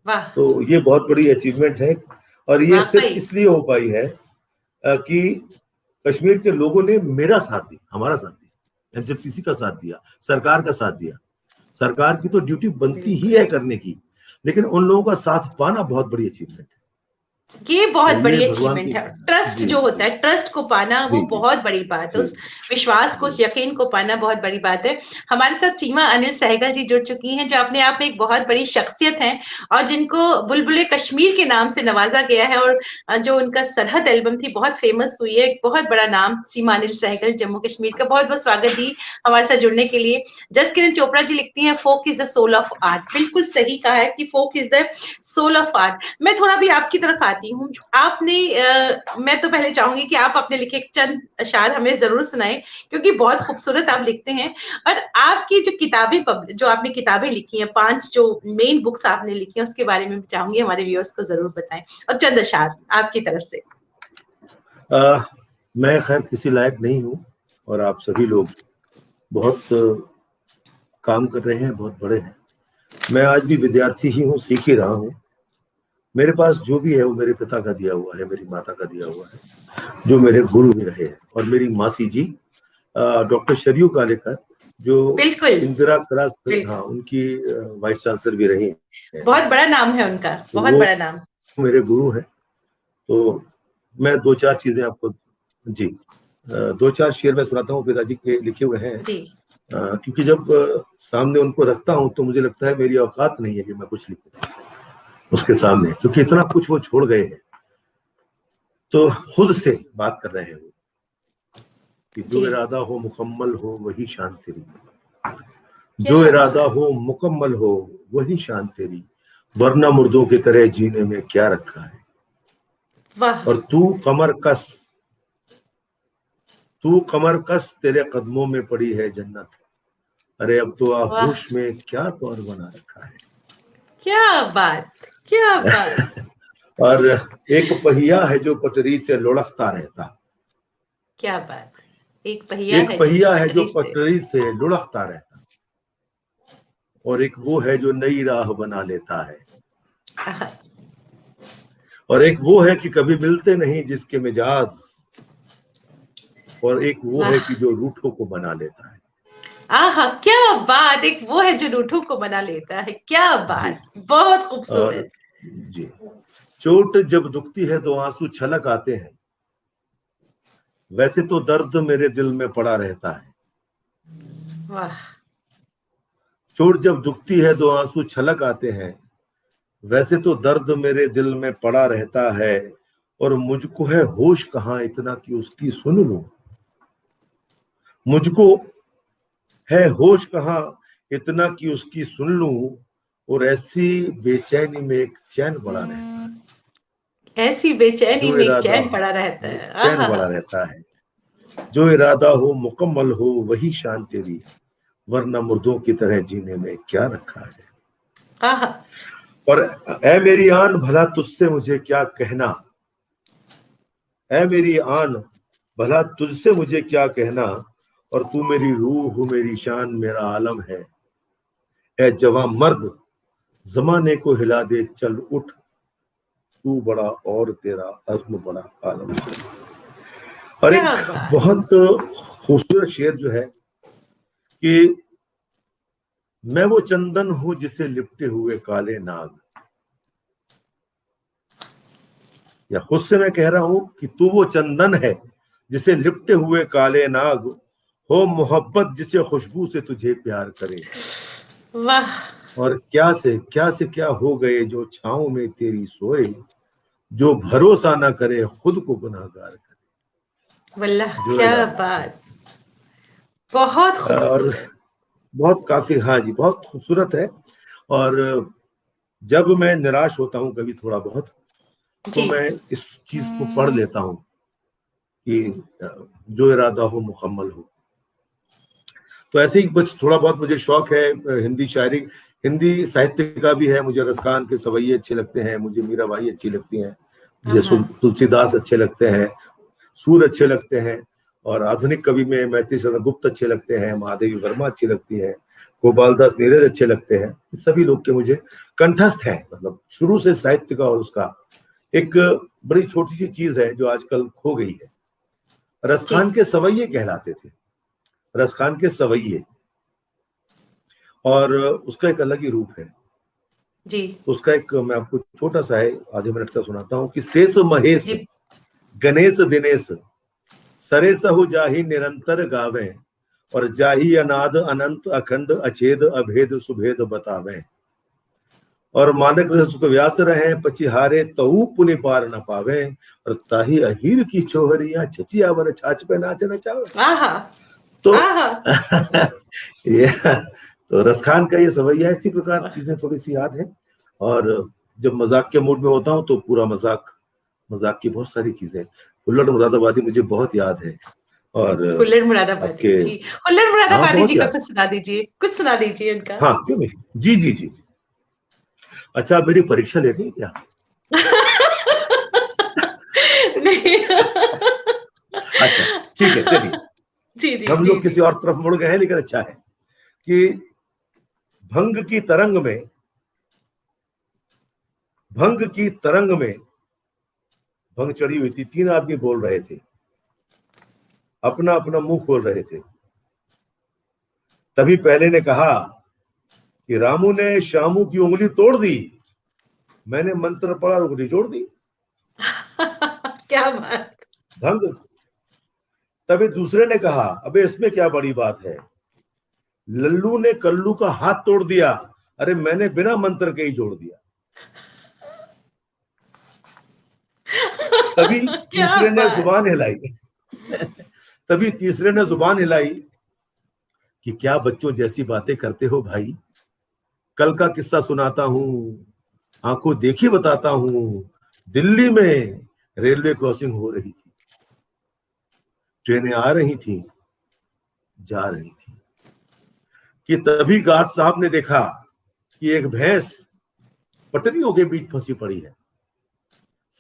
वाह। तो ये बहुत बड़ी अचीवमेंट है, और ये सिर्फ इसलिए हो पाई है कि कश्मीर के लोगों ने मेरा साथ दिया, हमारा साथ दिया, NCC का साथ दिया, सरकार का साथ दिया। सरकार की तो ड्यूटी बनती ही है करने की, लेकिन उन लोगों का साथ पाना बहुत बड़ी अचीवमेंट है। ये बहुत बड़ी अचीवमेंट है। ट्रस्ट जो होता है, ट्रस्ट को पाना वो बहुत बड़ी बात है। उस विश्वास को, यकीन को पाना बहुत बड़ी बात है। हमारे साथ सीमा अनिल सहगल जी जुड़ चुकी हैं, जो अपने आप में एक बहुत बड़ी शख्सियत हैं और जिनको बुलबुले कश्मीर के नाम से नवाजा गया है, और जो उनका सरहद एल्बम थी बहुत फेमस हुई है। एक बहुत बड़ा नाम सीमा अनिल सहगल, जम्मू कश्मीर का। बहुत बहुत स्वागत दी हमारे साथ जुड़ने के लिए। जस किरण चोपड़ा जी लिखती हैं, folk is the soul of art. बिल्कुल सही कहा है कि folk is the soul of art. मैं थोड़ा भी आपकी तरफ आती हूँ। आपने मैं तो पहले चाहूंगी कि आप अपने लिखे चंद अशार हमें जरूर सुनाएं, क्योंकि बहुत खूबसूरत आप लिखते हैं। और आपकी जो किताबें, जो आपने किताबें लिखी हैं, 5 जो मेन बुक्स आपने लिखी हैं, उसके बारे में भी चाहूंगी हमारे व्यूअर्स को जरूर बताएं, और चंद अशार आपकी तरफ से। मैं खैर किसी लायक नहीं हूँ, और आप सभी लोग बहुत काम कर रहे हैं, बहुत बड़े हैं। मैं आज भी विद्यार्थी ही हूँ, सीख ही रहा हूँ। मेरे पास जो भी है वो मेरे पिता का दिया हुआ है, मेरी माता का दिया हुआ है, जो मेरे गुरु भी रहे हैं। और मेरी मासी जी डॉक्टर शरयू कालेकर, जो इंदिरा कला, हाँ, उनकी वाइस चांसलर भी रही हैं। बहुत बड़ा नाम है उनका, बहुत बड़ा नाम। मेरे गुरु है। तो मैं 2-4 चीजें आपको 2-4 शेर में सुनाता हूँ, पिताजी के लिखे हुए हैं। क्योंकि जब सामने उनको रखता हूँ तो मुझे लगता है मेरी औकात नहीं है कि मैं कुछ लिखूं। उसके सामने, क्योंकि इतना कुछ वो छोड़ गए हैं। तो खुद से बात कर रहे हैं वो कि जो इरादा हो मुकम्मल हो वही शान तेरी, जो इरादा हो मुकम्मल हो वही शान तेरी, वरना मुर्दों की तरह जीने में क्या रखा है। और तू कमर कस तेरे कदमों में पड़ी है जन्नत, अरे अब तो आहोश में क्या तौर बना रखा है। क्या बात, क्या बात। और एक पहिया है जो पटरी से लुढ़कता रहता, क्या बात। एक पहिया है जो पटरी से लुढ़कता रहता, और एक वो है जो नई राह बना लेता है, और एक वो है कि कभी मिलते नहीं जिसके मिजाज, और एक वो है कि जो रूठों को बना लेता है। आहा, क्या बात। एक वो है जो रूठों को बना लेता है, क्या बात, बहुत खूबसूरत। जी, चोट जब दुखती है तो आंसू छलक आते हैं, वैसे तो दर्द मेरे दिल में पड़ा रहता है। वाह। चोट जब दुखती है तो आंसू छलक आते हैं, वैसे तो दर्द मेरे दिल में पड़ा रहता है, और मुझको है होश कहाँ इतना कि उसकी सुन लूं, मुझको है होश कहाँ इतना कि उसकी सुन लूं, और ऐसी बेचैनी में एक चैन पड़ा रहता है, ऐसी बेचैनी में एक चैन पड़ा रहता है, चैन पड़ा रहता है, जो इरादा हो मुकम्मल हो वही शान तेरी, वरना मुर्दों की तरह जीने में क्या रखा है। और ऐ मेरी आन भला तुझसे मुझे क्या कहना, ऐ मेरी आन भला तुझसे मुझे क्या कहना, और तू मेरी रूह मेरी शान मेरा आलम है। ऐ जवां मर्द जमाने को हिला दे चल उठ, तू बड़ा और तेरा अज़्म बड़ा आलम है। और एक बहुत खूबसूरत शेर जो है कि मैं वो चंदन हूं जिसे लिपटे हुए काले नाग, या खुद से मैं कह रहा हूं कि तू वो चंदन है जिसे लिपटे हुए काले नाग, हो मोहब्बत जिसे खुशबू से तुझे प्यार करे। वाह। और क्या से क्या हो गए जो छांव में तेरी सोए, जो भरोसा ना करे खुद को गुनाहगार करे। वल्लाह, क्या बात, बहुत खूबसूरत, बहुत काफी, हाँ जी, बहुत खूबसूरत है। और जब मैं निराश होता हूँ कभी थोड़ा बहुत, तो मैं इस चीज को पढ़ लेता हूँ कि जो इरादा हो मुकम्मल हो। तो ऐसे ही कुछ थोड़ा बहुत मुझे शौक है हिंदी शायरी, हिंदी साहित्य का भी है। मुझे रसखान के सवैये अच्छे लगते हैं, मुझे मीराबाई अच्छी लगती हैं, मुझे तुलसीदास अच्छे लगते हैं, सूर अच्छे लगते हैं, और आधुनिक कवि में मैत्री शरण गुप्त अच्छे लगते हैं, महादेवी वर्मा अच्छी लगती है, गोपाल दास नीरज अच्छे लगते हैं। सभी लोग के मुझे कंठस्थ है, मतलब शुरू से साहित्य का। और उसका एक बड़ी छोटी सी चीज है जो आजकल खो गई है, रसखान के सवैये कहलाते थे, रसखान के सवैये, और उसका एक अलग ही रूप है जी। उसका एक मैं आपको छोटा सा है आधे मिनट का सुनाता हूँ कि शेष महेश गणेश दिनेश सरे सहु जाहि निरंतर गावे, और जाहि अनाद अनंत अखंड अछेद अभेद सुभेद बतावे, और मानक सुख व्यास रहे पचिहारे तऊ पुनि पार न पावे, और ताही अहीर की छोहरिया छचियावर छाछ पे नाच नचावे। तो ये तो रसखान का ये सवैया है। इसी प्रकार चीजें थोड़ी सी याद है, और जब मजाक के मूड में होता हूँ तो पूरा मजाक की बहुत सारी चीजें, हुल्लड़ मुरादाबादी मुझे बहुत याद है। और हुल्लड़ मुरादाबादी जी, हुल्लड़ मुरादाबादी जी का कुछ सुना दीजिए, कुछ सुना दीजिए उनका। हाँ क्यों नहीं, जी जी जी। अच्छा, आप मेरी परीक्षा ले रही है क्या? नहीं। अच्छा ठीक है, चलिए जी जी, हम लोग किसी और तरफ मुड़ गए हैं, लेकिन अच्छा है कि भंग की तरंग में भंग चढ़ी हुई थी, 3 आदमी बोल रहे थे, अपना अपना मुंह खोल रहे थे। तभी पहले ने कहा कि रामू ने श्यामू की उंगली तोड़ दी, मैंने मंत्र पढ़ा, उंगली जोड़ दी। क्या बात। भंग। तभी दूसरे ने कहा, अबे इसमें क्या बड़ी बात है, लल्लू ने कल्लू का हाथ तोड़ दिया, अरे मैंने बिना मंत्र के ही जोड़ दिया। तभी तीसरे ने जुबान हिलाई तभी तीसरे ने जुबान हिलाई कि क्या बच्चों जैसी बातें करते हो भाई, कल का किस्सा सुनाता हूँ, आंखों देखी बताता हूँ। दिल्ली में रेलवे क्रॉसिंग हो रही थी, ट्रेनें आ रही थी, जा रही थी, कि तभी गार्ड साहब ने देखा कि एक भैंस पटरियों के बीच फंसी पड़ी है।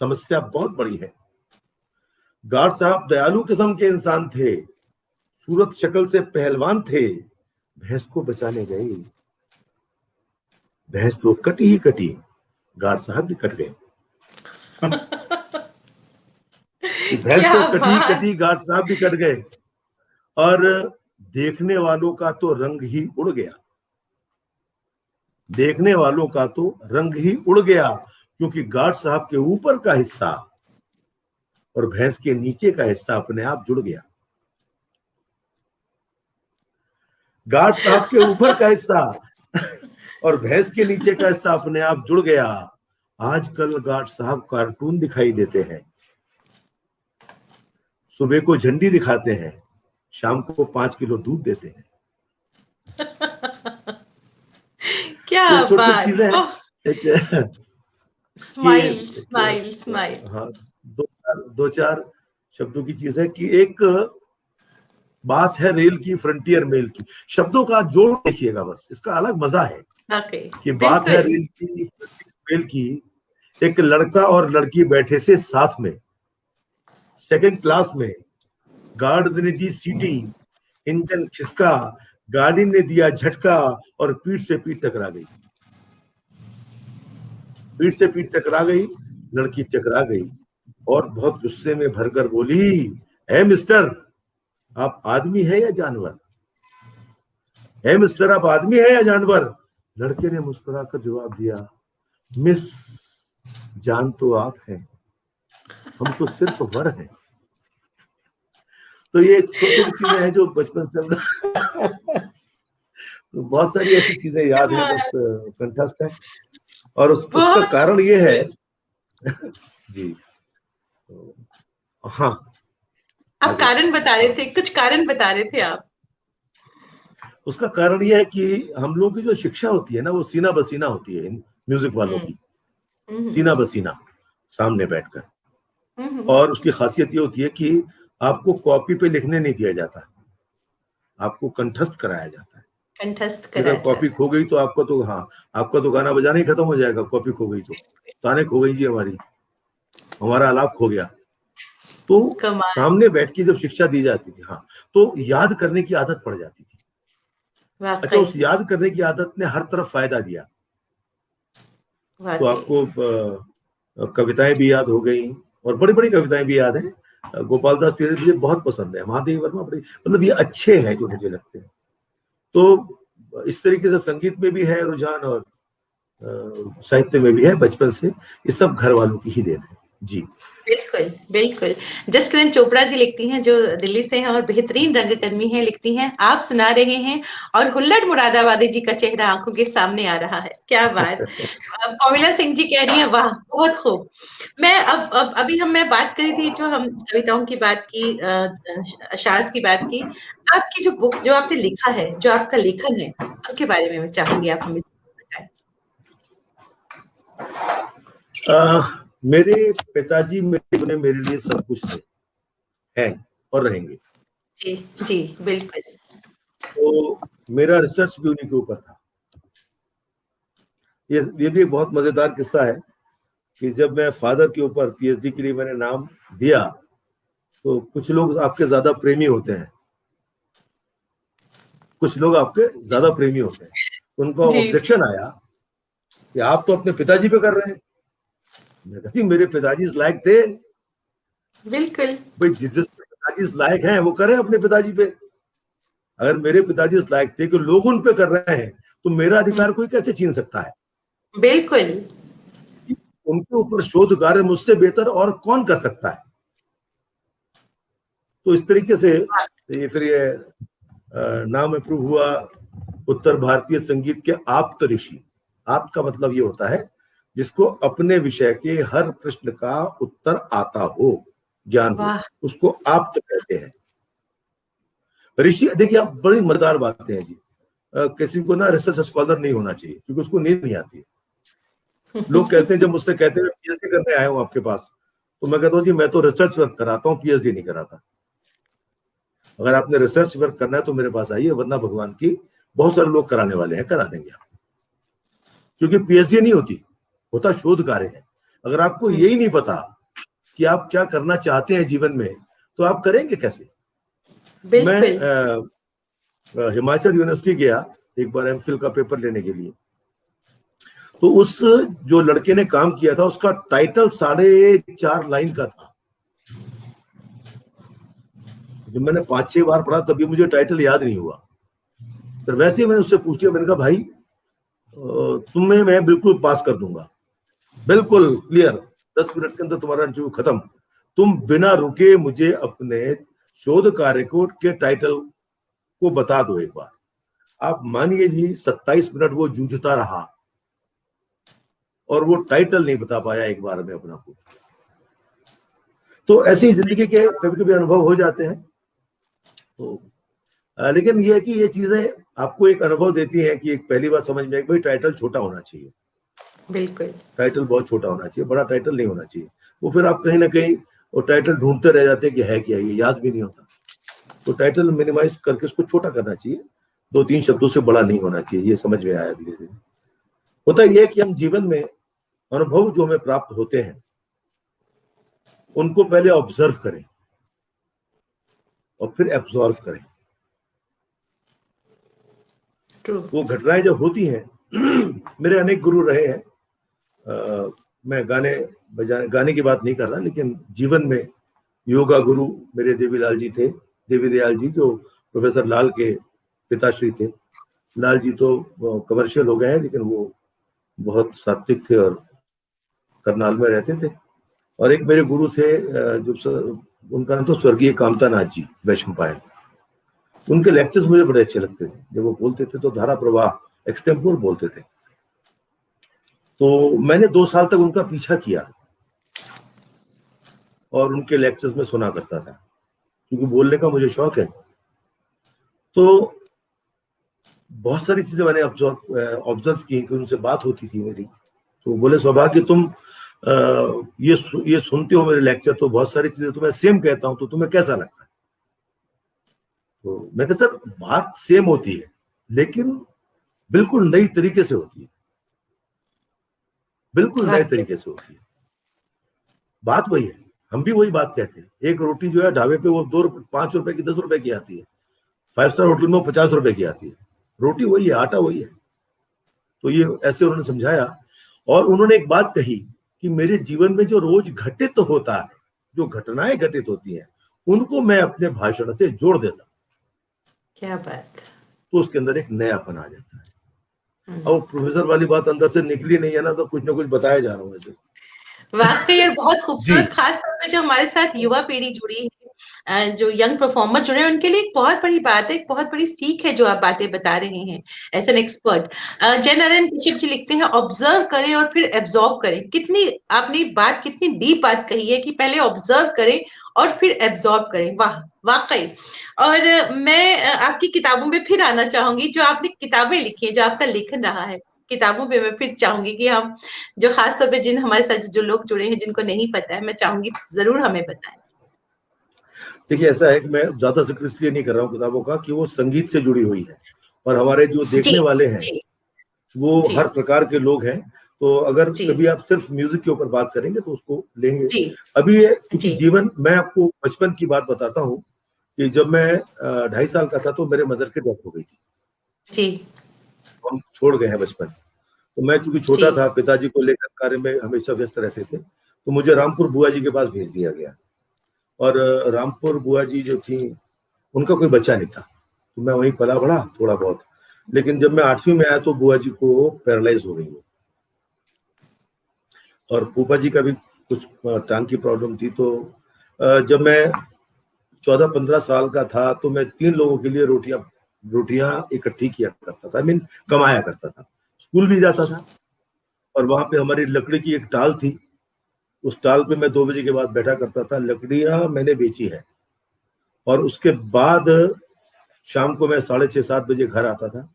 समस्या बहुत बड़ी है। गार्ड साहब दयालु किस्म के इंसान थे, सूरत शक्ल से पहलवान थे, भैंस को बचाने गए। भैंस तो कटी ही कटी, गार्ड साहब भी कट गए। भैंस तो कटी ही कटी, गार्ड साहब भी कट गए, और देखने वालों का तो रंग ही उड़ गया। देखने वालों का तो रंग ही उड़ गया, क्योंकि गार्ड साहब के ऊपर का हिस्सा और भैंस के नीचे का हिस्सा अपने आप जुड़ गया। गार्ड साहब के ऊपर का हिस्सा और भैंस के नीचे का हिस्सा अपने आप जुड़ गया। आजकल गार्ड साहब कार्टून दिखाई देते हैं, सुबह को झंडी दिखाते हैं, शाम को 5 किलो दूध देते हैं। क्या बात, चीजें हैं। Smile smile smile. हाँ, दो चार शब्दों की चीज है कि एक बात है रेल की, फ्रंटियर मेल की। शब्दों का जोड़ देखिएगा, बस इसका अलग मजा है। कि बात है रेल की, मेल की। एक लड़का और लड़की बैठे से साथ में, सेकंड क्लास में, गार्ड ने दी सीटी, इंजन खिसका, गाड़ी ने दिया झटका और पीठ से पीठ टकरा गई। पीठ से पीठ टकरा गई, लड़की टकरा गई और बहुत गुस्से में भरकर बोली, है मिस्टर, आप आदमी है या जानवर? है मिस्टर, आप आदमी है या जानवर? लड़के ने मुस्कुराकर जवाब दिया, मिस, जान तो आप हैं, हम तो सिर्फ वर हैं। तो ये छोटी छोटी चीजें हैं जो बचपन से तो बहुत सारी ऐसी चीजें याद हैं, बस कंठस्थ है। और उसका कारण ये है जी, हाँ, आप कारण बता रहे थे, कुछ कारण बता रहे थे आप। उसका कारण ये है कि हम लोग की जो शिक्षा होती है ना, वो सीना बसीना होती है। म्यूजिक वालों की सीना बसीना, सामने बैठकर। और उसकी खासियत ये होती है कि आपको कॉपी पे लिखने नहीं दिया जाता, आपको कंठस्थ कराया जाता है। कंठस्थ कराया जाता है। कॉपी खो गई तो आपका तो, हाँ, आपका तो गाना बजाना ही खत्म हो जाएगा। कॉपी खो गई तो ताने खो गई जी, हमारा आलाप खो गया। तो सामने बैठ के जब शिक्षा दी जाती थी, हाँ, तो याद करने की आदत पड़ जाती थी। अच्छा, उस याद करने की आदत ने हर तरफ फायदा दिया। तो आपको कविताएं भी याद हो गई, और बड़ी बड़ी कविताएं भी याद हैं। गोपाल दास तिवारी मुझे बहुत पसंद है, महादेव वर्मा बड़ी, मतलब ये अच्छे हैं जो मुझे लगते हैं। तो इस तरीके से संगीत में भी है रुझान और साहित्य में भी है बचपन से। ये सब घर वालों की ही देन है जी। बिल्कुल बिल्कुल। जसकिरण चोपड़ा जी लिखती हैं, जो दिल्ली से हैं और बेहतरीन रंगकर्मी हैं, लिखती हैं, आप सुना रहे हैं और हुल्लड़ मुरादाबादी जी का चेहरा आंखों के सामने आ रहा है। क्या बात। पॉमिला सिंह जी कह रही हैं, वाह बहुत खूब। मैं अभी मैं बात करी थी, जो हम कविताओं की बात की, अशार्स की बात की। आपकी जो बुक्स, जो आपने लिखा है, जो आपका लेखन है, उसके बारे में मैं चाहूंगी आप हमें बताएं। मेरे पिताजी मेरे लिए सब कुछ थे, हैं और रहेंगे। जी जी बिल्कुल। तो मेरा रिसर्च भी उन्हीं के ऊपर था। ये भी एक बहुत मजेदार किस्सा है कि जब मैं फादर के ऊपर पीएचडी के लिए मैंने नाम दिया, तो कुछ लोग आपके ज्यादा प्रेमी होते हैं, कुछ लोग आपके ज्यादा प्रेमी होते हैं। उनको ऑब्जेक्शन आया कि आप तो अपने पिताजी पे कर रहे हैं। मैं कहती, मेरे पिताजी इस लायक थे। बिल्कुल भाई, जिस पिताजी इस लायक हैं वो करें अपने पिताजी पे। अगर मेरे पिताजी इस लायक थे कि लोग उन पे कर रहे हैं, तो मेरा अधिकार कोई कैसे छीन सकता है? बिल्कुल। उनके ऊपर शोध कार्य मुझसे बेहतर और कौन कर सकता है? तो इस तरीके से ये फिर ये नाम अप्रूव हुआ उत्तर भारतीय संगीत के आप्त ऋषि। आप्त का मतलब ये होता है जिसको अपने विषय के हर प्रश्न का उत्तर आता हो, ज्ञान हो, उसको आप्त कहते हैं। ऋषि, देखिए आप, बड़ी मजेदार बातें हैं जी। किसी को ना रिसर्च स्कॉलर नहीं होना चाहिए क्योंकि उसको नींद नहीं आती है। लोग कहते हैं, जब मुझसे कहते हैं पीएचडी करने आया हूँ आपके पास, तो मैं कहता हूँ जी मैं तो रिसर्च वर्क कराता हूँ, पीएचडी नहीं कराता। अगर आपने रिसर्च वर्क करना है तो मेरे पास आइए, वरना भगवान की बहुत सारे लोग कराने वाले हैं, करा देंगे आप। क्योंकि पीएचडी नहीं होता शोध कार्य है। अगर आपको यही नहीं पता कि आप क्या करना चाहते हैं जीवन में, तो आप करेंगे कैसे? मैं हिमाचल यूनिवर्सिटी गया एक बार एमफिल का पेपर लेने के लिए, तो उस जो लड़के ने काम किया था उसका टाइटल 4.5 लाइन का था। जब मैंने 5-6 बार पढ़ा तभी मुझे टाइटल याद नहीं हुआ। फिर वैसे ही मैंने उससे पूछ लिया, मैंने कहा भाई तुम्हें मैं बिल्कुल पास कर दूंगा, बिल्कुल क्लियर, 10 मिनट के अंदर तुम्हारा इंटरव्यू खत्म, तुम बिना रुके मुझे अपने शोध कार्य के टाइटल को बता दो एक बार। आप मानिए जी 27 मिनट वो जूझता रहा और वो टाइटल नहीं बता पाया एक बार में अपना को। तो ऐसी जिंदगी के कभी कभी अनुभव हो जाते हैं। तो लेकिन ये है कि ये चीजें आपको एक अनुभव देती हैं कि एक पहली बात समझ में आई, भाई टाइटल छोटा होना चाहिए। बिल्कुल, टाइटल बहुत छोटा होना चाहिए, बड़ा टाइटल नहीं होना चाहिए। वो फिर आप कहीं ना कहीं वो टाइटल ढूंढते रह जाते हैं कि है क्या, ये याद भी नहीं होता। तो टाइटल मिनिमाइज करके उसको छोटा करना चाहिए, 2-3 शब्दों से बड़ा नहीं होना चाहिए। ये समझ में आया धीरे धीरे। होता यह है कि हम जीवन में अनुभव जो हमें प्राप्त होते हैं उनको पहले ऑब्जर्व करें और फिर एब्जॉर्व करें। वो घटनाएं जब होती हैं, मेरे अनेक गुरु रहे हैं, मैं गाने की बात नहीं कर रहा, लेकिन जीवन में योगा गुरु मेरे देवीलाल जी थे, देवी दयाल जी, जो प्रोफेसर लाल के पिताश्री थे। लाल जी तो कमर्शियल हो गए हैं, लेकिन वो बहुत सात्विक थे और करनाल में रहते थे। और एक मेरे गुरु थे जो उनका नाम तो स्वर्गीय कामता नाथ जी, वैष्णव पायन। उनके लेक्चर्स मुझे बड़े अच्छे लगते थे। जब वो बोलते थे तो धारा प्रवाह एक्सटेम्पोर बोलते थे। तो मैंने 2 साल तक उनका पीछा किया और उनके लेक्चर्स में सुना करता था, क्योंकि बोलने का मुझे शौक है। तो बहुत सारी चीजें मैंने ऑब्जर्व की कि उनसे बात होती थी मेरी। तो बोले, सौभाग्य तुम ये सुनते हो मेरे लेक्चर, तो बहुत सारी चीजें तो मैं सेम कहता हूं, तो तुम्हें कैसा लगता है? तो मैं कहता सर, बात सेम होती है लेकिन बिल्कुल नई तरीके से होती है, बिल्कुल नए तरीके से होती है। बात वही है, हम भी वही बात कहते हैं। एक रोटी जो है ढाबे पे वो 5 रुपए की 10 रुपए की आती है, 5 स्टार होटल में 50 रुपए की आती है। रोटी वही है, आटा वही है। तो ये ऐसे उन्होंने समझाया। और उन्होंने एक बात कही कि मेरे जीवन में जो रोज घटित होता है, जो घटनाएं घटित होती हैं, उनको मैं अपने भाषण से जोड़ देता हूं। क्या बात। तो उसके अंदर एक नयापन आ जाता है। अब प्रोफेसर वाली बात अंदर से निकली नहीं है ना, तो कुछ ना कुछ बताया जा रहा हूँ ऐसे। वाकई यार बहुत खूबसूरत, खास तौर पे जो हमारे साथ युवा पीढ़ी जुड़ी है, जो यंग परफॉर्मर जुड़े हैं, उनके लिए एक बहुत बड़ी बात है, एक बहुत बड़ी सीख है जो आप बातें बता रहे हैं एज एन एक्सपर्ट। जय नारायण कश्यप जी लिखते हैं, ऑब्जर्व करें और फिर एब्जॉर्ब करें। कितनी आपने बात, कितनी डीप बात कही है कि पहले ऑब्जर्व करें और फिर एब्जॉर्ब करें। वाह, वाकई। और मैं आपकी किताबों में फिर आना चाहूंगी, जो आपने किताबें लिखी है, जो आपका लेखन रहा है, किताबों पे मैं फिर चाहूंगी कि हम जो खास तौर पे जिन हमारे साथ जो लोग जुड़े हैं, जिनको नहीं पता है, मैं चाहूंगी जरूर हमें बताएं। देखिए ऐसा है कि मैं ज्यादा जिक्र इसलिए नहीं कर रहा हूँ किताबों का कि वो संगीत से जुड़ी हुई है और हमारे जो देखने वाले हैं वो हर प्रकार के लोग हैं। तो अगर कभी आप सिर्फ म्यूजिक के ऊपर बात करेंगे तो उसको लेंगे। अभी ये क्योंकि जीवन, मैं आपको बचपन की बात बताता हूँ कि जब मैं 2.5 साल का था तो मेरे मदर की डेथ हो गई थी। हम छोड़ गए हैं बचपन। तो मैं चूंकि छोटा था, पिताजी को लेकर कार्य में हमेशा व्यस्त रहते थे, तो मुझे रामपुर बुआ जी के पास भेज दिया गया। और रामपुर बुआ जी जो थी, उनका कोई बच्चा नहीं था, तो मैं वहीं पला बढ़ा थोड़ा बहुत। लेकिन जब मैं 8वीं में आया तो बुआ जी को पैरालाइज हो गई वो, और फूफा जी का भी कुछ टांग की प्रॉब्लम थी। तो जब मैं 14-15 साल का था तो मैं 3 लोगों के लिए रोटियां इकट्ठी किया करता था, कमाया करता था, स्कूल भी जाता था और वहां पे हमारी लकड़ी की एक टाल थी, उस टाल पे मैं 2 बजे के बाद बैठा करता था। लकड़ियां मैंने बेची है, और उसके बाद शाम को मैं 6:30-7 बजे घर आता था।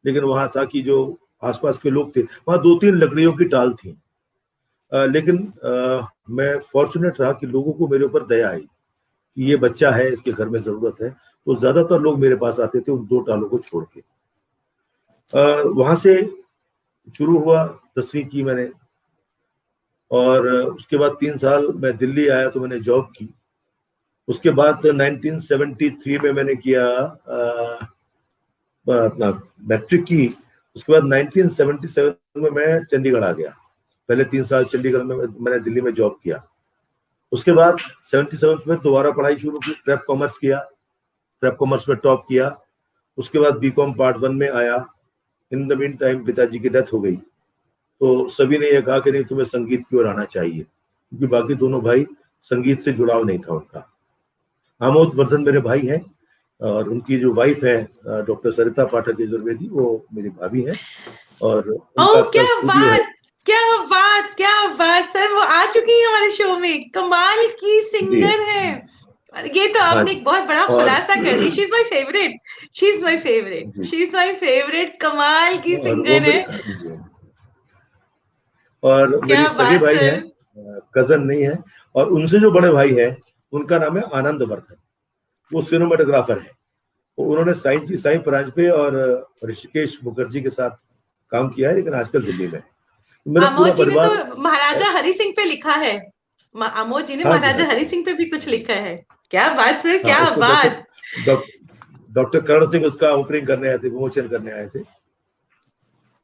लेकिन वहां था कि जो आसपास के लोग थे, वहां 2-3 लकड़ियों की टाल थी। लेकिन मैं फॉर्चुनेट रहा कि लोगों को मेरे ऊपर दया आई कि ये बच्चा है, इसके घर में जरूरत है, तो ज्यादातर लोग मेरे पास आते थे उन 2 टालों को छोड़ के। वहां से शुरू हुआ, 10वीं की मैंने, और उसके बाद 3 साल मैं दिल्ली आया तो मैंने जॉब की। उसके बाद 1973 में मैंने किया अपना मैट्रिक की। उसके बाद 1977 में मैं चंडीगढ़ आ गया। पहले 3 साल चंडीगढ़ में मैंने दिल्ली में जॉब किया। उसके बाद 77 में दोबारा पढ़ाई शुरू की, प्रेप कॉमर्स किया, प्रेप कॉमर्स में टॉप किया। उसके बाद बीकॉम पार्ट 1 में आया। इन द मीन टाइम पिताजी की डेथ हो गई, तो सभी ने यह कहा कि नहीं, तुम्हें संगीत की ओर आना चाहिए, क्योंकि बाकी दोनों भाई संगीत से जुड़ाव नहीं था उनका। आमोद वर्धन मेरे भाई हैं, और उनकी जो वाइफ है डॉक्टर सरिता पाठक यजुर्वेदी, वो मेरी भाभी है, और उनका क्या बात, क्या बात, क्या बात सर, वो आ चुकी है हमारे शो में। कमाल की सिंगर है। ये तो आपने एक बहुत बड़ा खुलासा कर दी। She is my favourite, she is my favourite, she is my favourite. कमाल की सिंगर है। और मेरी सगे भाई हैं, कजन नहीं है, और उनसे जो बड़े भाई हैं उनका नाम है आनंद वर्धन। वो सिनेमाटोग्राफर है। उन्होंने साईं परांजपे और ऋषिकेश मुखर्जी के साथ काम किया है, लेकिन आजकल दिल्ली में। मेरा पूरा परिवार तो महाराजा हरि सिंह पे लिखा है। आमोद जी ने महाराजा हरि सिंह पे भी कुछ लिखा है। क्या बात सर, क्या बात। डॉक्टर करण सिंह उसका ओपनिंग करने आए थे, विमोचन करने आए थे।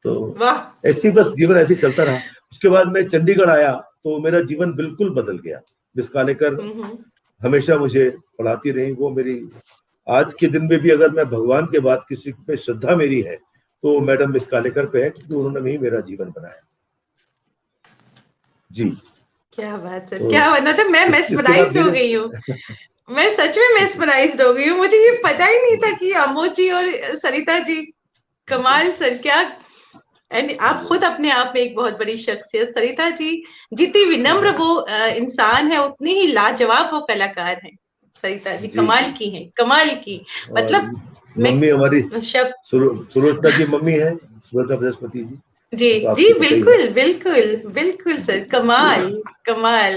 तो ऐसे बस जीवन ऐसे चलता रहा। उसके बाद मैं चंडीगढ़ आया तो मेरा जीवन बिल्कुल बदल गया। मिस कालेकर हमेशा मुझे पढ़ाती रही। वो मेरी आज के दिन में भी अगर मैं भगवान के बाद किसी पे श्रद्धा मेरी है तो मैडम मिस कालेकर पे है, क्योंकि उन्होंने ही मेरा जीवन बनाया। जी क्या बात सर, क्या बात है। मैं मेस्मराइज्ड हो गई हूँ। मैं सच में मेस्मराइज्ड हो गई हूँ। मुझे ये पता ही नहीं था कि आमोद जी और सरिता जी, कमाल सर, क्या। एंड आप खुद अपने आप में एक बहुत बड़ी शख्सियत। सरिता जी जितनी विनम्र वो इंसान है, उतनी ही लाजवाब वो कलाकार हैं। सरिता जी कमाल की हैं, कमाल की। मतलब मम्मी हमारी सुलोचना की मम्मी है, सुलोचना बृहस्पति जी। जी जी, बिल्कुल बिल्कुल बिल्कुल सर, कमाल कमाल।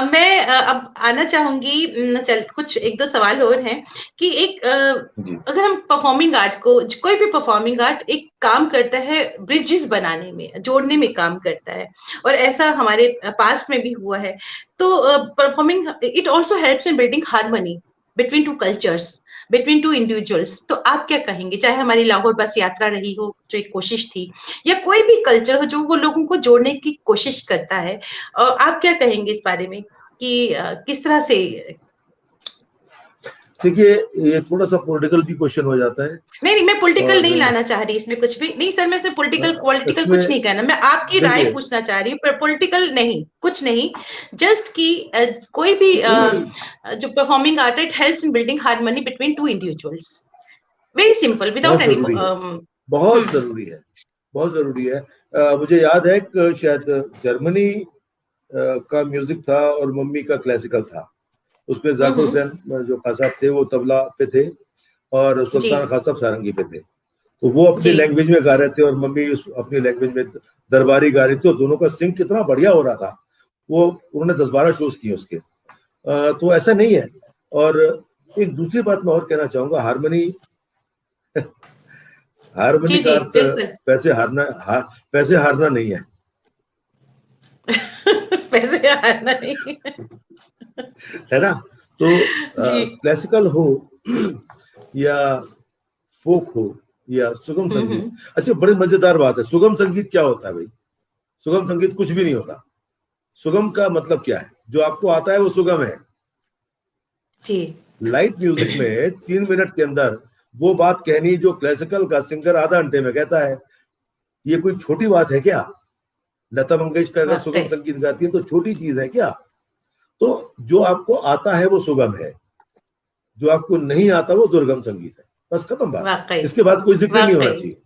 मैं अब आना चाहूंगी, चल कुछ 1-2 सवाल और हैं कि एक अगर हम परफॉर्मिंग आर्ट को, कोई भी परफॉर्मिंग आर्ट एक काम करता है ब्रिजेस बनाने में, जोड़ने में काम करता है, और ऐसा हमारे पास्ट में भी हुआ है। तो performing it also helps in building harmony between 2 cultures, between 2 individuals. तो आप क्या कहेंगे, चाहे हमारी लाहौर बस यात्रा रही हो जो एक कोशिश थी, या कोई भी कल्चर हो जो वो लोगों को जोड़ने की कोशिश करता है, और आप क्या कहेंगे इस बारे में कि किस तरह से? देखिए, ये थोड़ा सा पॉलिटिकल भी क्वेश्चन हो जाता है। नहीं, मैं पॉलिटिकल नहीं लाना चाह रही इसमें कुछ भी नहीं सर। मैं सिर्फ पॉलिटिकल कुछ नहीं कहना, मैं आपकी राय पूछना चाह रही हूँ। पॉलिटिकल नहीं, कुछ नहीं, जस्ट कि कोई भी जो performing art, it helps in building harmony between 2 individuals. Very simple, without any. बहुत जरूरी है, बहुत जरूरी है। मुझे याद है कि शायद जर्मनी का म्यूजिक था और मम्मी का क्लासिकल था। उसमें जाकिर हुसैन जो खान साहब थे वो तबला पे थे, और सुल्तान खान साहब सारंगी पे थे। तो वो अपनी लैंग्वेज में गा रहे थे और मम्मी अपनी लैंग्वेज में दरबारी गा रही थी, और दोनों का सिंग कितना बढ़िया हो रहा था। वो उन्होंने 10-12 शोज किए उसके। तो ऐसा नहीं है। और एक दूसरी बात मैं और कहना चाहूंगा, हारमोनी का अर्थ पैसे हारना नहीं है। पैसे हारना नहीं है ना। तो क्लासिकल हो या फोक हो या सुगम संगीत, अच्छा बड़ी मजेदार बात है, सुगम संगीत क्या होता है भाई? सुगम संगीत कुछ भी नहीं होता। सुगम का मतलब क्या है? जो आपको आता है वो सुगम है जी। लाइट म्यूजिक में 3 मिनट के अंदर वो बात कहनी जो क्लासिकल का सिंगर आधा घंटे में कहता है, ये कोई छोटी बात है क्या? लता मंगेशकर अगर सुगम संगीत गाती है तो छोटी चीज है क्या? तो जो आपको आता है वो सुगम है, जो आपको नहीं आता वो दुर्गम संगीत है। बस खत्म बात। इसके बाद कोई जिक्र नहीं होना चाहिए।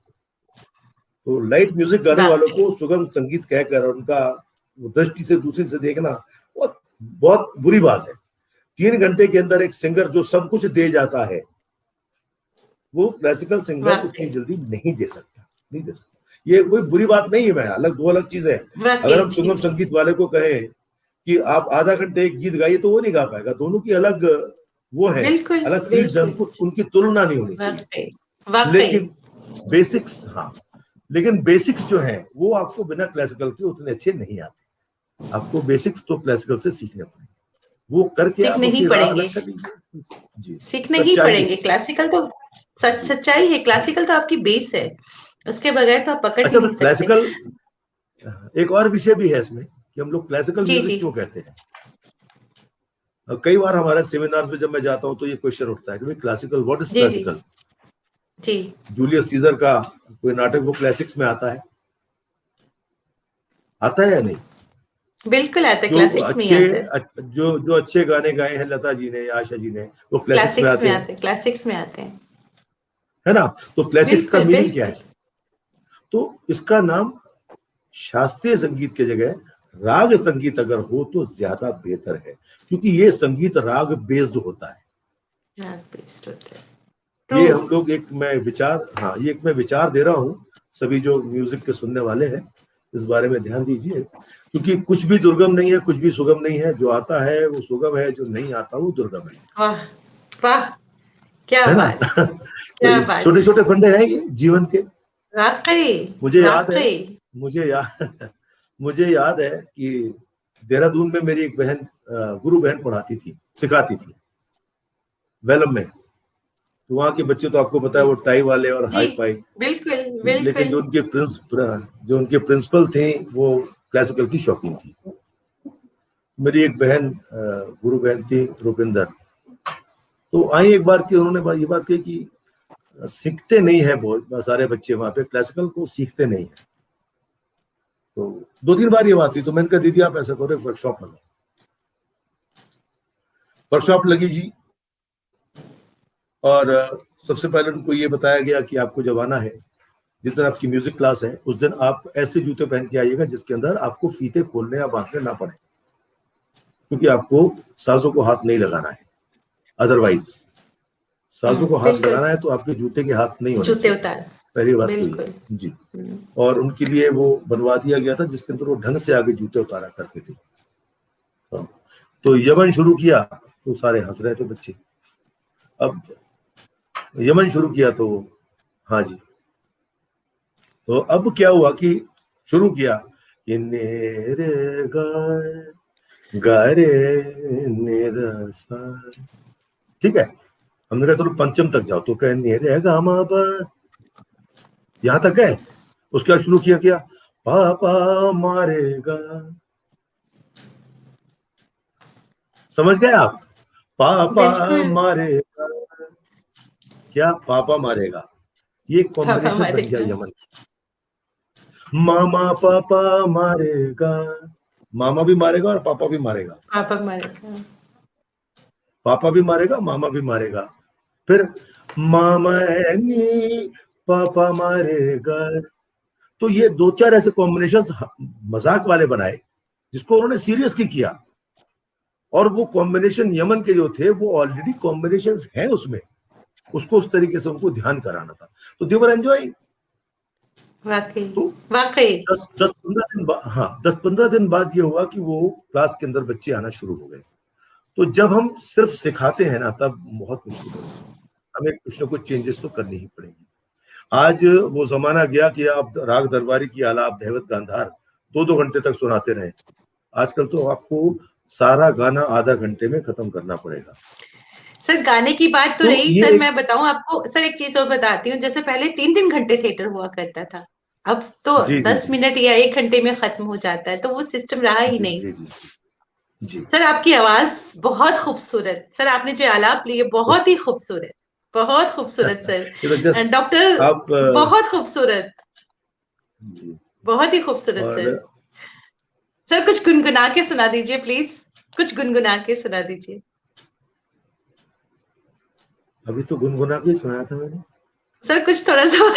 तो लाइट म्यूजिक गाने वालों वाकई को सुगम संगीत कहकर उनका दृष्टि से दूसरी से देखना बहुत बहुत बुरी बात है। 3 घंटे के अंदर एक सिंगर जो सब कुछ दे जाता है, वो क्लासिकल सिंगर उतनी वाकई जल्दी नहीं दे सकता, नहीं दे सकता। ये कोई बुरी बात नहीं है, मैं अलग दो अलग चीजें हैं। अगर वाकई हम सुगम जी संगीत वाले को कहें कि आप आधा घंटे एक गीत गाइए, तो वो नहीं गा पाएगा। दोनों की अलग वो है, बिल्कुल अलग फील्ड्स है, बिल्कुल उनकी तुलना नहीं होनी चाहिए। वाकई वाकई लेकिन बेसिक्स, हाँ, लेकिन बेसिक्स जो है वो आपको बिना क्लासिकल के उतने अच्छे नहीं आते। आपको बेसिक्स तो क्लासिकल से सीखने पड़ेंगे, वो करके आप सीखने ही अपनी राह पड़ेंगे, अलग कर लीजिए। जी, सीखने ही सच्चाई पड़ेंगे। है। क्लासिकल तो जी, सच्चाई है, क्लासिकल तो आपकी बेस है, उसके बगैर तो आप पकड़ ही अच्छा, नहीं सकते। क्लासिकल एक और विषय भी है इसमें कि हम लोग क्लासिकल जी म्यूजिक जी क्यों कहते हैं। कई बार हमारे सेमिनार्स में जब मैं जाता हूँ तो ये क्वेश्चन उठता है कि भाई क्लासिकल, व्हाट इज जी जी क्लासिकल। जी जूलियस सीजर का कोई नाटक वो क्लासिक्स में आता है या नहीं। बिल्कुल आता है, जो क्लासिक्स में ही अच्छे आता है। जो जो अच्छे गाने गाए हैं लता जी ने या आशा जी ने, वो क्लासिक्स में क्लासिक्स में आते हैं, आते हैं, क्लासिक्स में आते हैं। है ना। तो क्लासिक्स का बिल्कुल मीनिंग क्या बिल्कुल है? तो इसका नाम शास्त्रीय संगीत की जगह राग संगीत अगर हो तो ज्यादा बेहतर है, क्योंकि ये संगीत राग बेस्ड होता है। हाँ, बेस्ट होता है। ये ट्रू। हम लोग एक मैं विचार, हाँ, ये एक मैं विचार दे रहा हूँ, सभी जो म्यूजिक के सुनने वाले हैं इस बारे में ध्यान दीजिए, क्योंकि कुछ भी दुर्गम नहीं है, कुछ भी सुगम नहीं है। जो आता है वो सुगम है, जो नहीं आता वो दुर्गम वाह वाह, क्या है ना। बात, क्या तो बात। छोटे छोटे फंडे हैं ये जीवन के। वाकई मुझे याद है, वाकई। मुझे याद मुझे याद है कि देहरादून में मेरी एक बहन, गुरु बहन पढ़ाती थी, सिखाती थी वेलम में। तो वहाँ के बच्चे तो आपको पता है जी वो टाई वाले और जी हाई फाई, बिल्कुल लेकिन बिल्कुल। जो उनके प्रिंसिपल थे वो क्लासिकल की शौकीन थी। मेरी एक बहन, गुरु बहन थी रुपिंदर, तो आई एक बार कि उन्होंने ये बात कही कि सीखते नहीं है बहुत सारे बच्चे वहां पे, क्लासिकल को सीखते नहीं है। तो 2-3 बार ये बात हुई, तो मैंने कहा दीदी आप ऐसा करो, वर्कशॉप लगाओ। वर्कशॉप लगी जी, और सबसे पहले उनको ये बताया गया कि आपको जब आना है, जिस दिन आपकी म्यूजिक क्लास है उस दिन आप ऐसे जूते पहन के आइएगा जिसके अंदर आपको फीते खोलने या बांधने ना पड़े, क्योंकि आपको साजों को हाथ नहीं लगाना है। अदरवाइज साजों को हाथ बिल्कुल। लगाना है तो आपके जूते के हाथ नहीं होने जूते चाहिए। उतार। पहली बात तो ये बिल्कुल। है जी। और उनके लिए वो बनवा दिया गया था जिसके अंदर वो ढंग से आगे जूते उतारा करते थे। तो यमन शुरू किया तो सारे हंस रहे थे बच्चे। अब यमन शुरू किया तो, हाँ जी, तो अब क्या हुआ कि शुरू किया कि नेरे गारे नेरसा, ठीक है। हमने कहा चलो पंचम तक जाओ, तो कहे नेरे गामा पा, यहां तक है। उसके बाद शुरू किया पापा मारेगा, समझ गए आप? पापा बिल्कुल। मारेगा, क्या पापा मारेगा, ये पापा कॉम्बिनेशन बन गया मारेगा। यमन। मामा पापा मारेगा, मामा भी मारेगा और पापा भी मारेगा, पापा मारेगा। पापा भी मारेगा मामा भी मारेगा। फिर मामा नी पापा मारेगा। तो ये 2-4 ऐसे कॉम्बिनेशन मजाक वाले बनाए जिसको उन्होंने सीरियसली किया, और वो कॉम्बिनेशन यमन के जो थे वो ऑलरेडी कॉम्बिनेशन हैं उसमें, उसको उस तरीके से उनको ध्यान कराना था। तो दे वर एंजॉयिंग। वाकई तो वाकई। 10-15 दिन बाद, हाँ, 10-15 दिन बाद ये हुआ कि वो क्लास के अंदर बच्चे आना शुरू हो गए। तो जब हम सिर्फ सिखाते हैं ना तब बहुत मुश्किल होता है, हमें कुछ ना कुछ चेंजेस तो करनी ही पड़ेगी। आज वो जमाना गया कि आप राग दरबारी की आलाप दैवत गांधार 2-2 घंटे तक सुनाते रहे। आजकल तो आपको सारा गाना आधा घंटे में खत्म करना पड़ेगा। सर गाने की बात तो तो रही, ये सर एक, मैं बताऊं आपको सर, एक चीज और बताती हूँ। जैसे पहले 3-3 घंटे थिएटर हुआ करता था, अब तो जी जी 10 जी मिनट या 1 घंटे में खत्म हो जाता है, तो वो सिस्टम रहा ही जी नहीं। जी जी जी। सर आपकी आवाज बहुत खूबसूरत, सर आपने जो आलाप लिए बहुत ही खूबसूरत, बहुत खूबसूरत ये तो सर। जस्ट डॉक्टर आप बहुत खूबसूरत, जी। बहुत ही खूबसूरत और सर। सर कुछ गुनगुना के सुना दीजिए प्लीज, कुछ गुनगुना के सुना दीजिए। अभी तो गुनगुना के सुनाया था मैंने। सर कुछ थोड़ा सा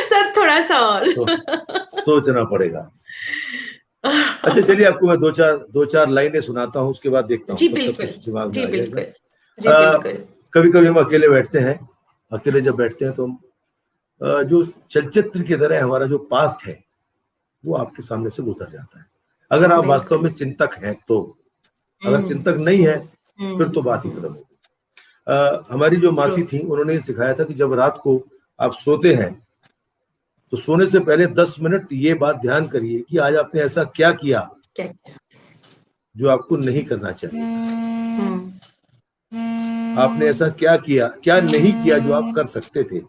सर थोड़ा सा और तो सोचना पड़ेगा। अच्छा चलिए, आपको मैं दो चार लाइनें सुनाता हूँ, उसके बाद देखता हूँ जी तब तक बिल्कुल, कुछ दिमाग में जी आ जाएगा। बिल्कुल, जी बिल्कुल। कभी कभी हम अकेले बैठते हैं, अकेले जब बैठते हैं तो हम जो चलचित्र की तरह हमारा जो पास्ट है वो आपके सामने से गुजर जाता है, अगर आप वास्तव बिल्कुल। में चिंतक हैं तो। अगर चिंतक नहीं है फिर तो बात ही खत्म हम्म। होगी। हमारी जो मासी थी उन्होंने ये सिखाया था कि जब रात को आप सोते हैं तो सोने से पहले 10 मिनट ये बात ध्यान करिए कि आज आपने ऐसा क्या किया क्या? जो आपको नहीं करना चाहिए था। हम्म। आपने ऐसा क्या किया, क्या नहीं किया जो आप कर सकते थे,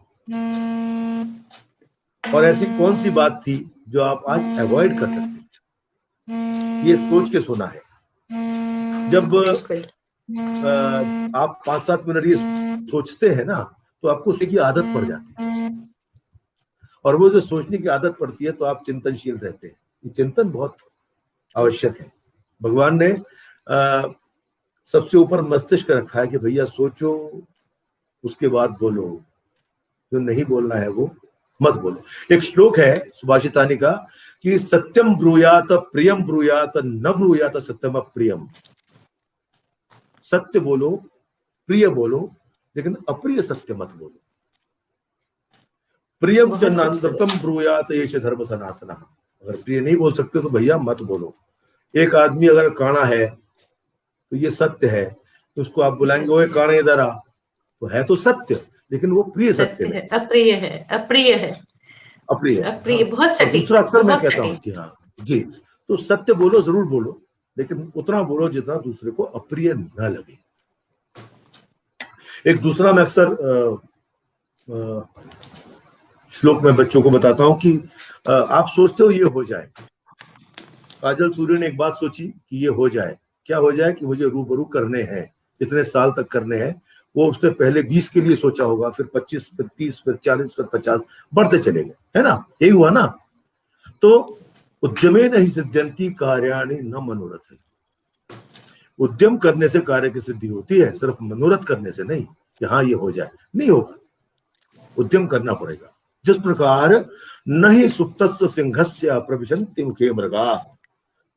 और ऐसी कौन सी बात थी जो आप आज अवॉइड कर सकते थे। ये सोच के सोना है। जब बिल्कुल। आप 5-7 मिनट ये सोचते हैं ना तो आपको उसकी आदत पड़ जाती है, और वो जो सोचने की आदत पड़ती है तो आप चिंतनशील रहते हैं। ये चिंतन बहुत आवश्यक है। भगवान ने सबसे ऊपर मस्तिष्क रखा है कि भैया सोचो, उसके बाद बोलो, जो नहीं बोलना है वो मत बोलो। एक श्लोक है सुभाषितानी का कि सत्यम ब्रूयात प्रियम ब्रूयात न ब्रूयात सत्यम अप्रियम। सत्य बोलो, प्रिय बोलो, लेकिन अप्रिय सत्य मत बोलो। प्रियम च बहुत खूबसूरत। नानृतम ब्रूयात येष धर्म सनातना। अगर प्रिय नहीं बोल सकते तो भैया मत बोलो। एक आदमी अगर काना है तो ये सत्य है, तो उसको आप बुलाएंगे ओए काने इधर आ, तो है तो सत्य, लेकिन वो प्रिय सत्य सत्य है, नहीं, अप्रिय है, अप्रिय है, अप्रिय है। अप्रिय। हाँ, बहुत और सटीक, दूसरा अक्सर मैं बहुत कहता हूं सटीक। कि हाँ जी, तो सत्य बोलो, जरूर बोलो, लेकिन उतना बोलो जितना दूसरे को अप्रिय न लगे। एक दूसरा मैं अक्सर श्लोक में बच्चों को बताता हूं कि आप सोचते हो ये हो जाए। काजल सूर्य ने एक बात सोची कि ये हो जाए, क्या हो जाए कि मुझे रूबरू करने हैं, इतने साल तक करने हैं। वो उसने पहले 20 के लिए सोचा होगा, फिर 25, फिर 30, फिर 40, फिर 50, बढ़ते चले गए, है ना, यही हुआ ना। तो उद्यमेन हि सिद्ध्यन्ति कार्याणि न मनोरथ। उद्यम करने से कार्य की सिद्धि होती है, सिर्फ मनोरथ करने से नहीं कि हाँ ये हो जाए, नहीं होगा। उद्यम करना पड़ेगा। जिस प्रकार नहीं सुप्तस्य सिंहस्य प्रविशन्ति मुखे मृगा,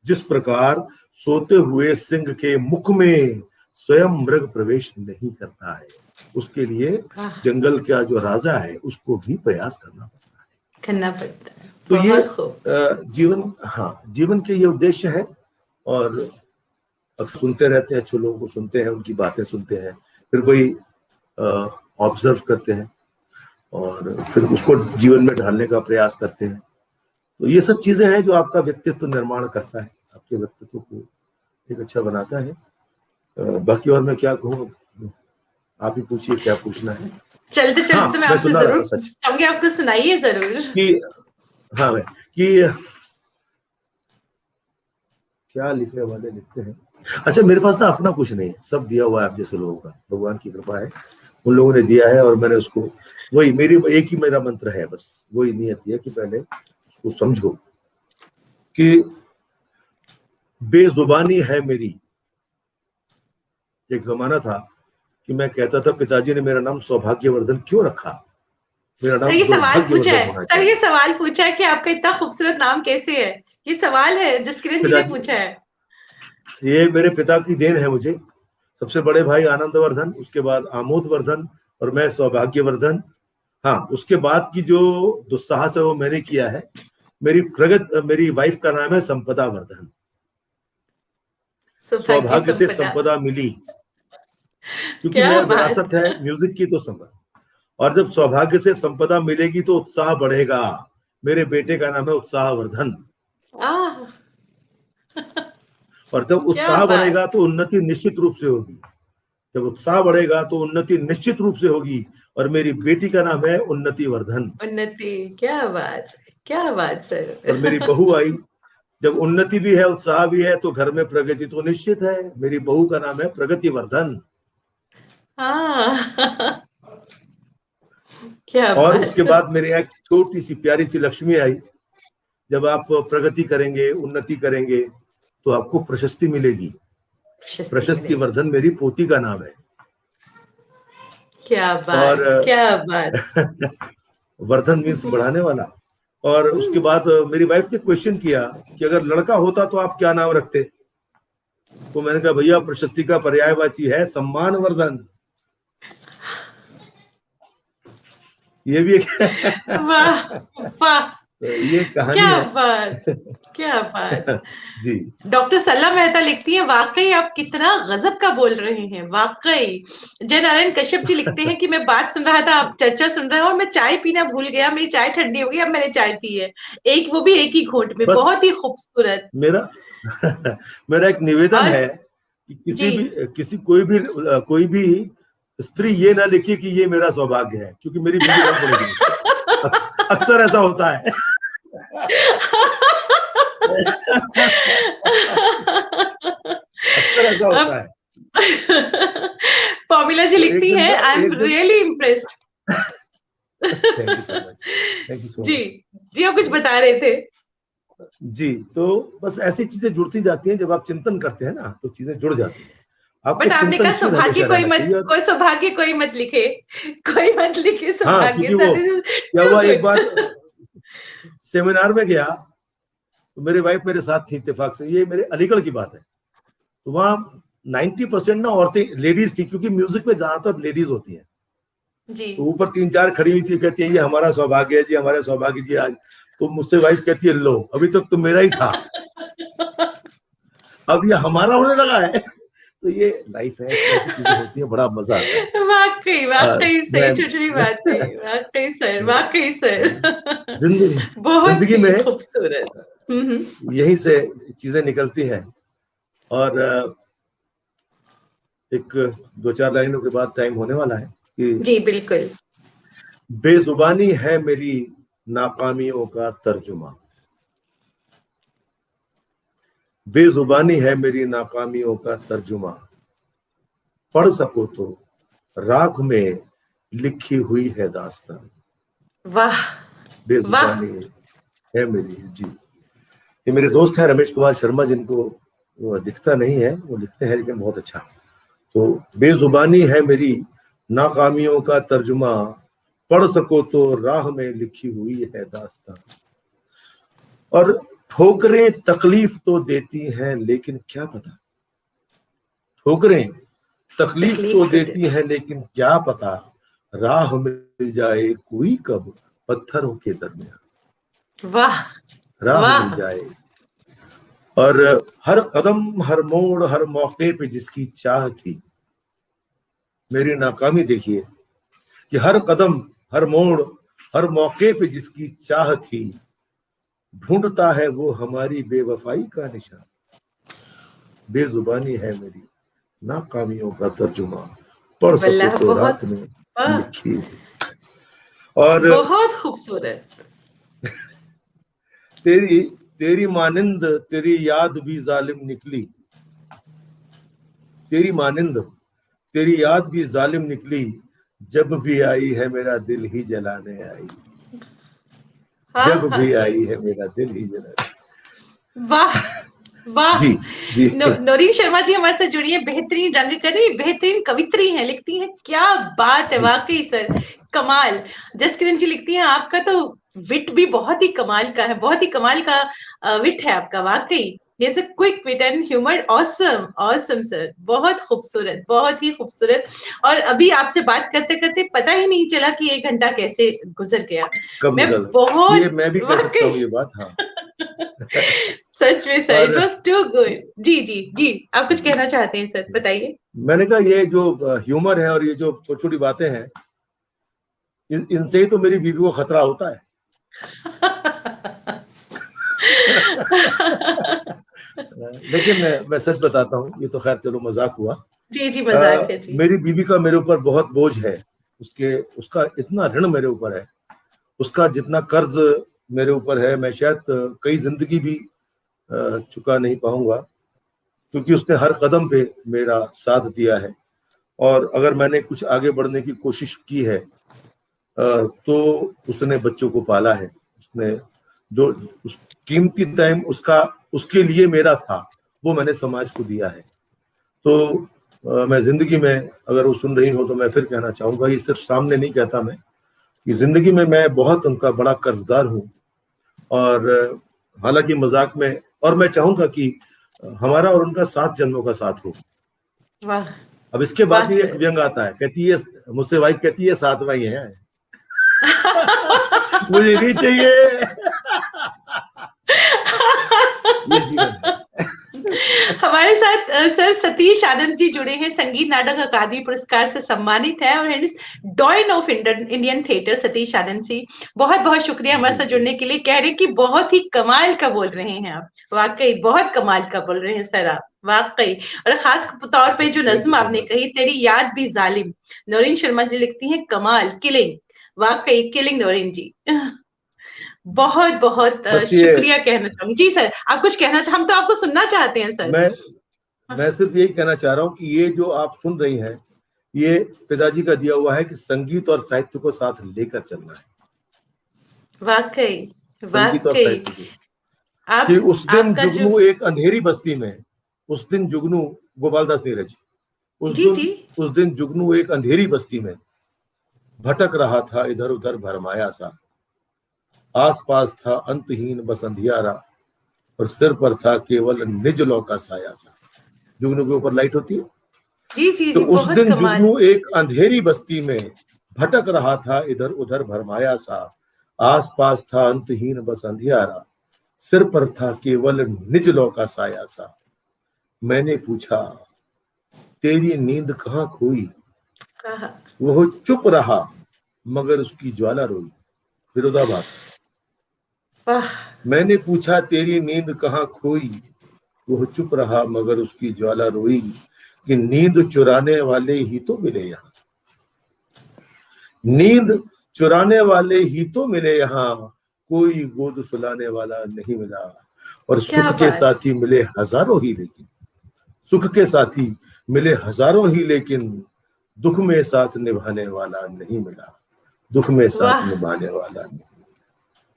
जिस प्रकार सोते हुए सिंह के मुख में स्वयं मृग प्रवेश नहीं करता है, उसके लिए जंगल का जो राजा है उसको भी प्रयास करना पड़ता है, करना पड़ता है। तो ये बहुत खूब। जीवन, हाँ जीवन के ये उद्देश्य है। और अक्सर सुनते रहते हैं, अच्छे लोगों को सुनते हैं, उनकी बातें सुनते हैं, फिर कोई ऑब्जर्व करते हैं और फिर उसको जीवन में ढालने का प्रयास करते हैं। तो ये सब चीजें हैं जो आपका व्यक्तित्व निर्माण करता है, आपके व्यक्तित्व को एक अच्छा बनाता है। बाकी और मैं क्या कहूँ, आप ही पूछिए क्या पूछना है। चलते चलते हाँ, मैं मैं आपसे सुना रहा था जरूर सच चाहूंगी, आपको सुनाइए जरूर कि हाँ मैं कि क्या लिखने वाले लिखते हैं। अच्छा, मेरे पास ना अपना कुछ नहीं है, सब दिया हुआ है आप जैसे लोगों का, भगवान की कृपा है, उन लोगों ने दिया है और मैंने उसको, वही मेरी एक ही मेरा मंत्र है, बस वही नियत है कि पहले उसको समझो कि बेजुबानी है मेरी। एक जमाना था कि मैं कहता था पिताजी ने मेरा नाम सौभाग्यवर्धन क्यों रखा, मेरा सर नाम ये सवाल पूछा दुर्भाग्यवर्धन है, होना सर ये चाहिए। सवाल पूछा है कि आपका इतना खूबसूरत नाम कैसे है। ये सवाल है जसकिरण जी ने पिताजी, पूछा है। ये मेरे पिता की देन है मुझे। सबसे बड़े भाई आनंदवर्धन, उसके बाद आमोदवर्धन, और मैं सौभाग्यवर्धन। हाँ, उसके बाद की जो दुस्साहस है वो मैंने किया है। मेरी वाइफ का नाम है संपदा वर्धन। सौभाग्य सौभाग्य से संपदा। संपदा मिली, क्योंकि क्या मैं बात। विरासत है म्यूजिक की तो संपदा, और जब सौभाग्य से संपदा मिलेगी तो उत्साह बढ़ेगा। मेरे बेटे का नाम है उत्साहवर्धन, आह और जब क्या उत्साह बात। बढ़ेगा तो उन्नति निश्चित रूप से होगी। जब उत्साह बढ़ेगा तो उन्नति निश्चित रूप से होगी, और मेरी बेटी का नाम है उन्नति वर्धन। उन्नति, क्या बात, क्या बात और मेरी सर। बहू आई, जब उन्नति भी है उत्साह भी है तो घर में प्रगति तो निश्चित है। मेरी बहू का नाम है प्रगति वर्धन। हाँ क्या और बात। उसके बाद मेरे यहाँ एक छोटी सी प्यारी सी लक्ष्मी आई। जब आप प्रगति करेंगे, उन्नति करेंगे, तो आपको प्रशस्ति मिलेगी। प्रशस्ति प्रशस्ति मिलेगी। वर्धन मेरी पोती का नाम है। क्या बात, और क्या बात। वर्धन मीन्स बढ़ाने वाला। और उसके बाद मेरी वाइफ ने क्वेश्चन किया कि अगर लड़का होता तो आप क्या नाम रखते? तो मैंने कहा भैया प्रशस्ति का पर्यायवाची है सम्मान वर्धन। ये भी एक वाह वाह, तो ये कहानी क्या है। बात, क्या बात। जी। डॉक्टर सल्ला मेहता लिखती हैं, वाकई आप कितना गजब का बोल रहे हैं, वाकई। जय नारायण कश्यप जी लिखते हैं कि मैं बात सुन रहा था, आप चर्चा सुन रहे हो, और मैं चाय पीना भूल गया, मेरी चाय ठंडी हो गई, अब मैंने चाय पी है, एक वो भी एक ही घूंट में। बस बहुत ही खूबसूरत। मेरा मेरा एक निवेदन और है कि जी, कोई भी स्त्री ये ना लिखे कि ये मेरा सौभाग्य है, क्योंकि मेरी बीवी लड़ पड़ेगी मुझसे। अक्सर ऐसा होता है। अक्सर ऐसा अब होता है। पॉमिला जी तो लिखती हैं, आई एम एक दिन really impressed. Thank you so much, thank you so जी, मच। जी आप कुछ बता रहे थे। जी, तो बस ऐसी चीजें जुड़ती जाती हैं, जब आप चिंतन करते हैं ना तो चीजें जुड़ जाती हैं। आपको बट आपने कहा चिंतनशील सौभाग्य हमेशा कोई रहना मत, चाहिए। कोई सौभाग्य कोई मत लिखे, कोई मत लिखे हाँ, सौभाग्य। क्योंकि सर वो दिस इज क्या टू हुआ, एक बार गुड। सेमिनार में गया तो मेरी वाइफ मेरे साथ थी इत्तेफाक से, ये मेरे अलीगढ़ की बात है। तो वहाँ 90% ना औरतें लेडीज थी, क्योंकि म्यूजिक में ज्यादातर लेडीज होती हैं। जी। तो ऊपर 3-4 खड़ी हुई थी, कहती है ये हमारा सौभाग्य है जी, हमारे सौभाग्य जी आज। तो मुझसे वाइफ कहती है लो अभी तक तो मेरा ही था, अब ये हमारा होने लगा है। तो ये लाइफ है, ऐसी चीजें होती है, बड़ा मजा आता है। वाकई वाकई सही, मैं छोटी बात है, वाकई सर, वाकई सर। जिंदगी बहुत जिंदगी ही में खूबसूरत। यही से चीजें निकलती हैं। और एक 2-4 लाइनों के बाद टाइम होने वाला है कि जी बिल्कुल। बेजुबानी है मेरी नाकामियों का तर्जुमा, बेजुबानी है मेरी नाकामियों का तर्जुमा, पढ़ सको तो राख में लिखी हुई है दास्तान। वाह वाह। बेजुबानी है मेरी। जी, ये मेरे दोस्त हैं रमेश कुमार शर्मा, जिनको वो दिखता नहीं है, वो लिखते हैं लेकिन बहुत अच्छा। तो बेजुबानी है मेरी नाकामियों का तर्जुमा, पढ़ सको तो राह में लिखी हुई है दास्तान। और ठोकरें तकलीफ तो देती हैं लेकिन क्या पता, ठोकरें तकलीफ तो तकलीफ तो देती हैं लेकिन क्या पता, राह मिल जाए कोई कब पत्थरों के दरमियान, वाह राह वाह। मिल जाए। और हर कदम हर मोड़ हर मौके पे जिसकी चाह थी, मेरी नाकामी देखिए कि हर कदम हर मोड़ हर मौके पे जिसकी चाह थी, ढूंढता है वो हमारी बेवफाई का निशान, बेजुबानी है मेरी नाकामियों का तर्जुमा, पढ़ सको वल्लाह तो बहुत, रात में वाह, लिखी। और बहुत खूबसूरत। तेरी तेरी मानिंद तेरी याद भी जालिम निकली, तेरी मानिंद तेरी याद भी जालिम निकली, जब भी आई है मेरा दिल ही जलाने आई, हाँ जब हाँ भी सर। आई है मेरा दिल ही जलाने। वाह वाह। जी जी। नौरीन शर्मा जी हमारे साथ जुड़ी है, बेहतरीन रंग करी, बेहतरीन कवित्री हैं, लिखती हैं, क्या बात है, जी वाकई सर कमाल। जसकिरण जी लिखती हैं, आपका तो विट भी बहुत ही कमाल का है, बहुत ही कमाल का विट है आपका, वाकई। There's a quick wit and humor, awesome, awesome sir, बहुत खूबसूरत, बहुत ही खूबसूरत। और अभी आपसे बात करते करते पता ही नहीं चला कि 1 घंटा कैसे गुजर गया। कब मैं निकल, ये बहुत, मैं भी कह सकता हूँ वाकई ये बात। हाँ। सच में सर, इट और वाज टू गुड। जी जी जी, आप कुछ कहना चाहते हैं सर, बताइए। मैंने कहा ये जो ह्यूमर है और ये जो छोटी छोटी बातें हैं, इनसे ही तो मेरी बीवी को खतरा होता है। लेकिन मैं सच बताता हूँ, ये तो खैर चलो मजाक हुआ। जी जी, मजाक है जी। मेरी बीवी का मेरे ऊपर बहुत बोझ है, उसका इतना ऋण मेरे ऊपर है, उसका जितना कर्ज मेरे ऊपर है, मैं शायद कई जिंदगी भी चुका नहीं पाऊंगा, क्योंकि उसने हर कदम पे मेरा साथ दिया है। और अगर मैंने कुछ आगे बढ़ने की कोशिश की है तो उसने बच्चों को पाला है, उसने जो उस कीमती टाइम उसके लिए मेरा था, वो मैंने समाज को दिया है। तो मैं जिंदगी में, अगर वो सुन रही हो तो मैं फिर कहना चाहूंगा, ये सिर्फ सामने नहीं कहता मैं, कि जिंदगी में मैं बहुत उनका बड़ा कर्जदार हूँ। और हालांकि मजाक में, और मैं चाहूंगा कि हमारा और उनका 7 जन्मों का साथ हो। वाह अब इसके वाह बाद ही एक सर। व्यंग आता है, कहती है मुझसे, वाइफ कहती है 7वां ही है। मुझे नहीं चाहिए। ये जीवन है। हमारे साथ सर सतीश आनंद जी जुड़े हैं, संगीत नाटक अकादमी पुरस्कार से सम्मानित है और doyen of Indian theatre. Satish Anand ji, बहुत बहुत शुक्रिया हमारे साथ जुड़ने के लिए। कह रहे कि बहुत ही कमाल का बोल रहे हैं आप, वाकई बहुत कमाल का बोल रहे हैं सर आप, वाकई। और खास तौर पे जो नज्म आपने कही, तेरी याद भी जालिम, नौरीन शर्मा जी लिखती हैं, कमाल, किलिंग, वाकई किलिंग नौरीन जी। बहुत बहुत शुक्रिया कहना चाहूंगी। जी सर, आप कुछ कहना, हम तो आपको सुनना चाहते हैं सर। मैं सिर्फ यही कहना चाह रहा हूँ कि ये जो आप सुन रही हैं, ये पिताजी का दिया हुआ है कि संगीत और साहित्य को साथ लेकर चलना है। वाकई संगीत और साहित्य को, कि उस दिन जुगनू एक अंधेरी बस्ती में, उस दिन जुगनू, गोपालदास नीरज, उस दिन जुगनू एक अंधेरी बस्ती में भटक रहा था, इधर उधर भरमाया सा, आसपास था अंतहीन बस अंधियारा, और सिर पर था केवल निज लौ का साया सा। जुगनू के ऊपर लाइट होती है। जी, तो उस दिन जुगनू एक अंधेरी बस्ती में भटक रहा था, इधर उधर भरमाया सा, आसपास था अंतहीन बस अंधियारा, सिर पर था केवल निज लौ का साया सा। मैंने पूछा तेरी नींद कहाँ खोई, वो चुप रहा मगर उसकी ज्वाला रोई। विरोधाभास। मैंने पूछा तेरी नींद कहाँ खोई, वो चुप रहा मगर उसकी ज्वाला रोई, कि नींद चुराने वाले ही तो मिले यहाँ, नींद चुराने वाले ही तो मिले यहाँ, कोई गोद सुलाने वाला नहीं मिला। और सुख के साथी मिले हजारों ही, लेकिन सुख के साथी मिले हजारों ही, लेकिन दुख में साथ निभाने वाला नहीं मिला, दुख में साथ निभाने वाला नहीं।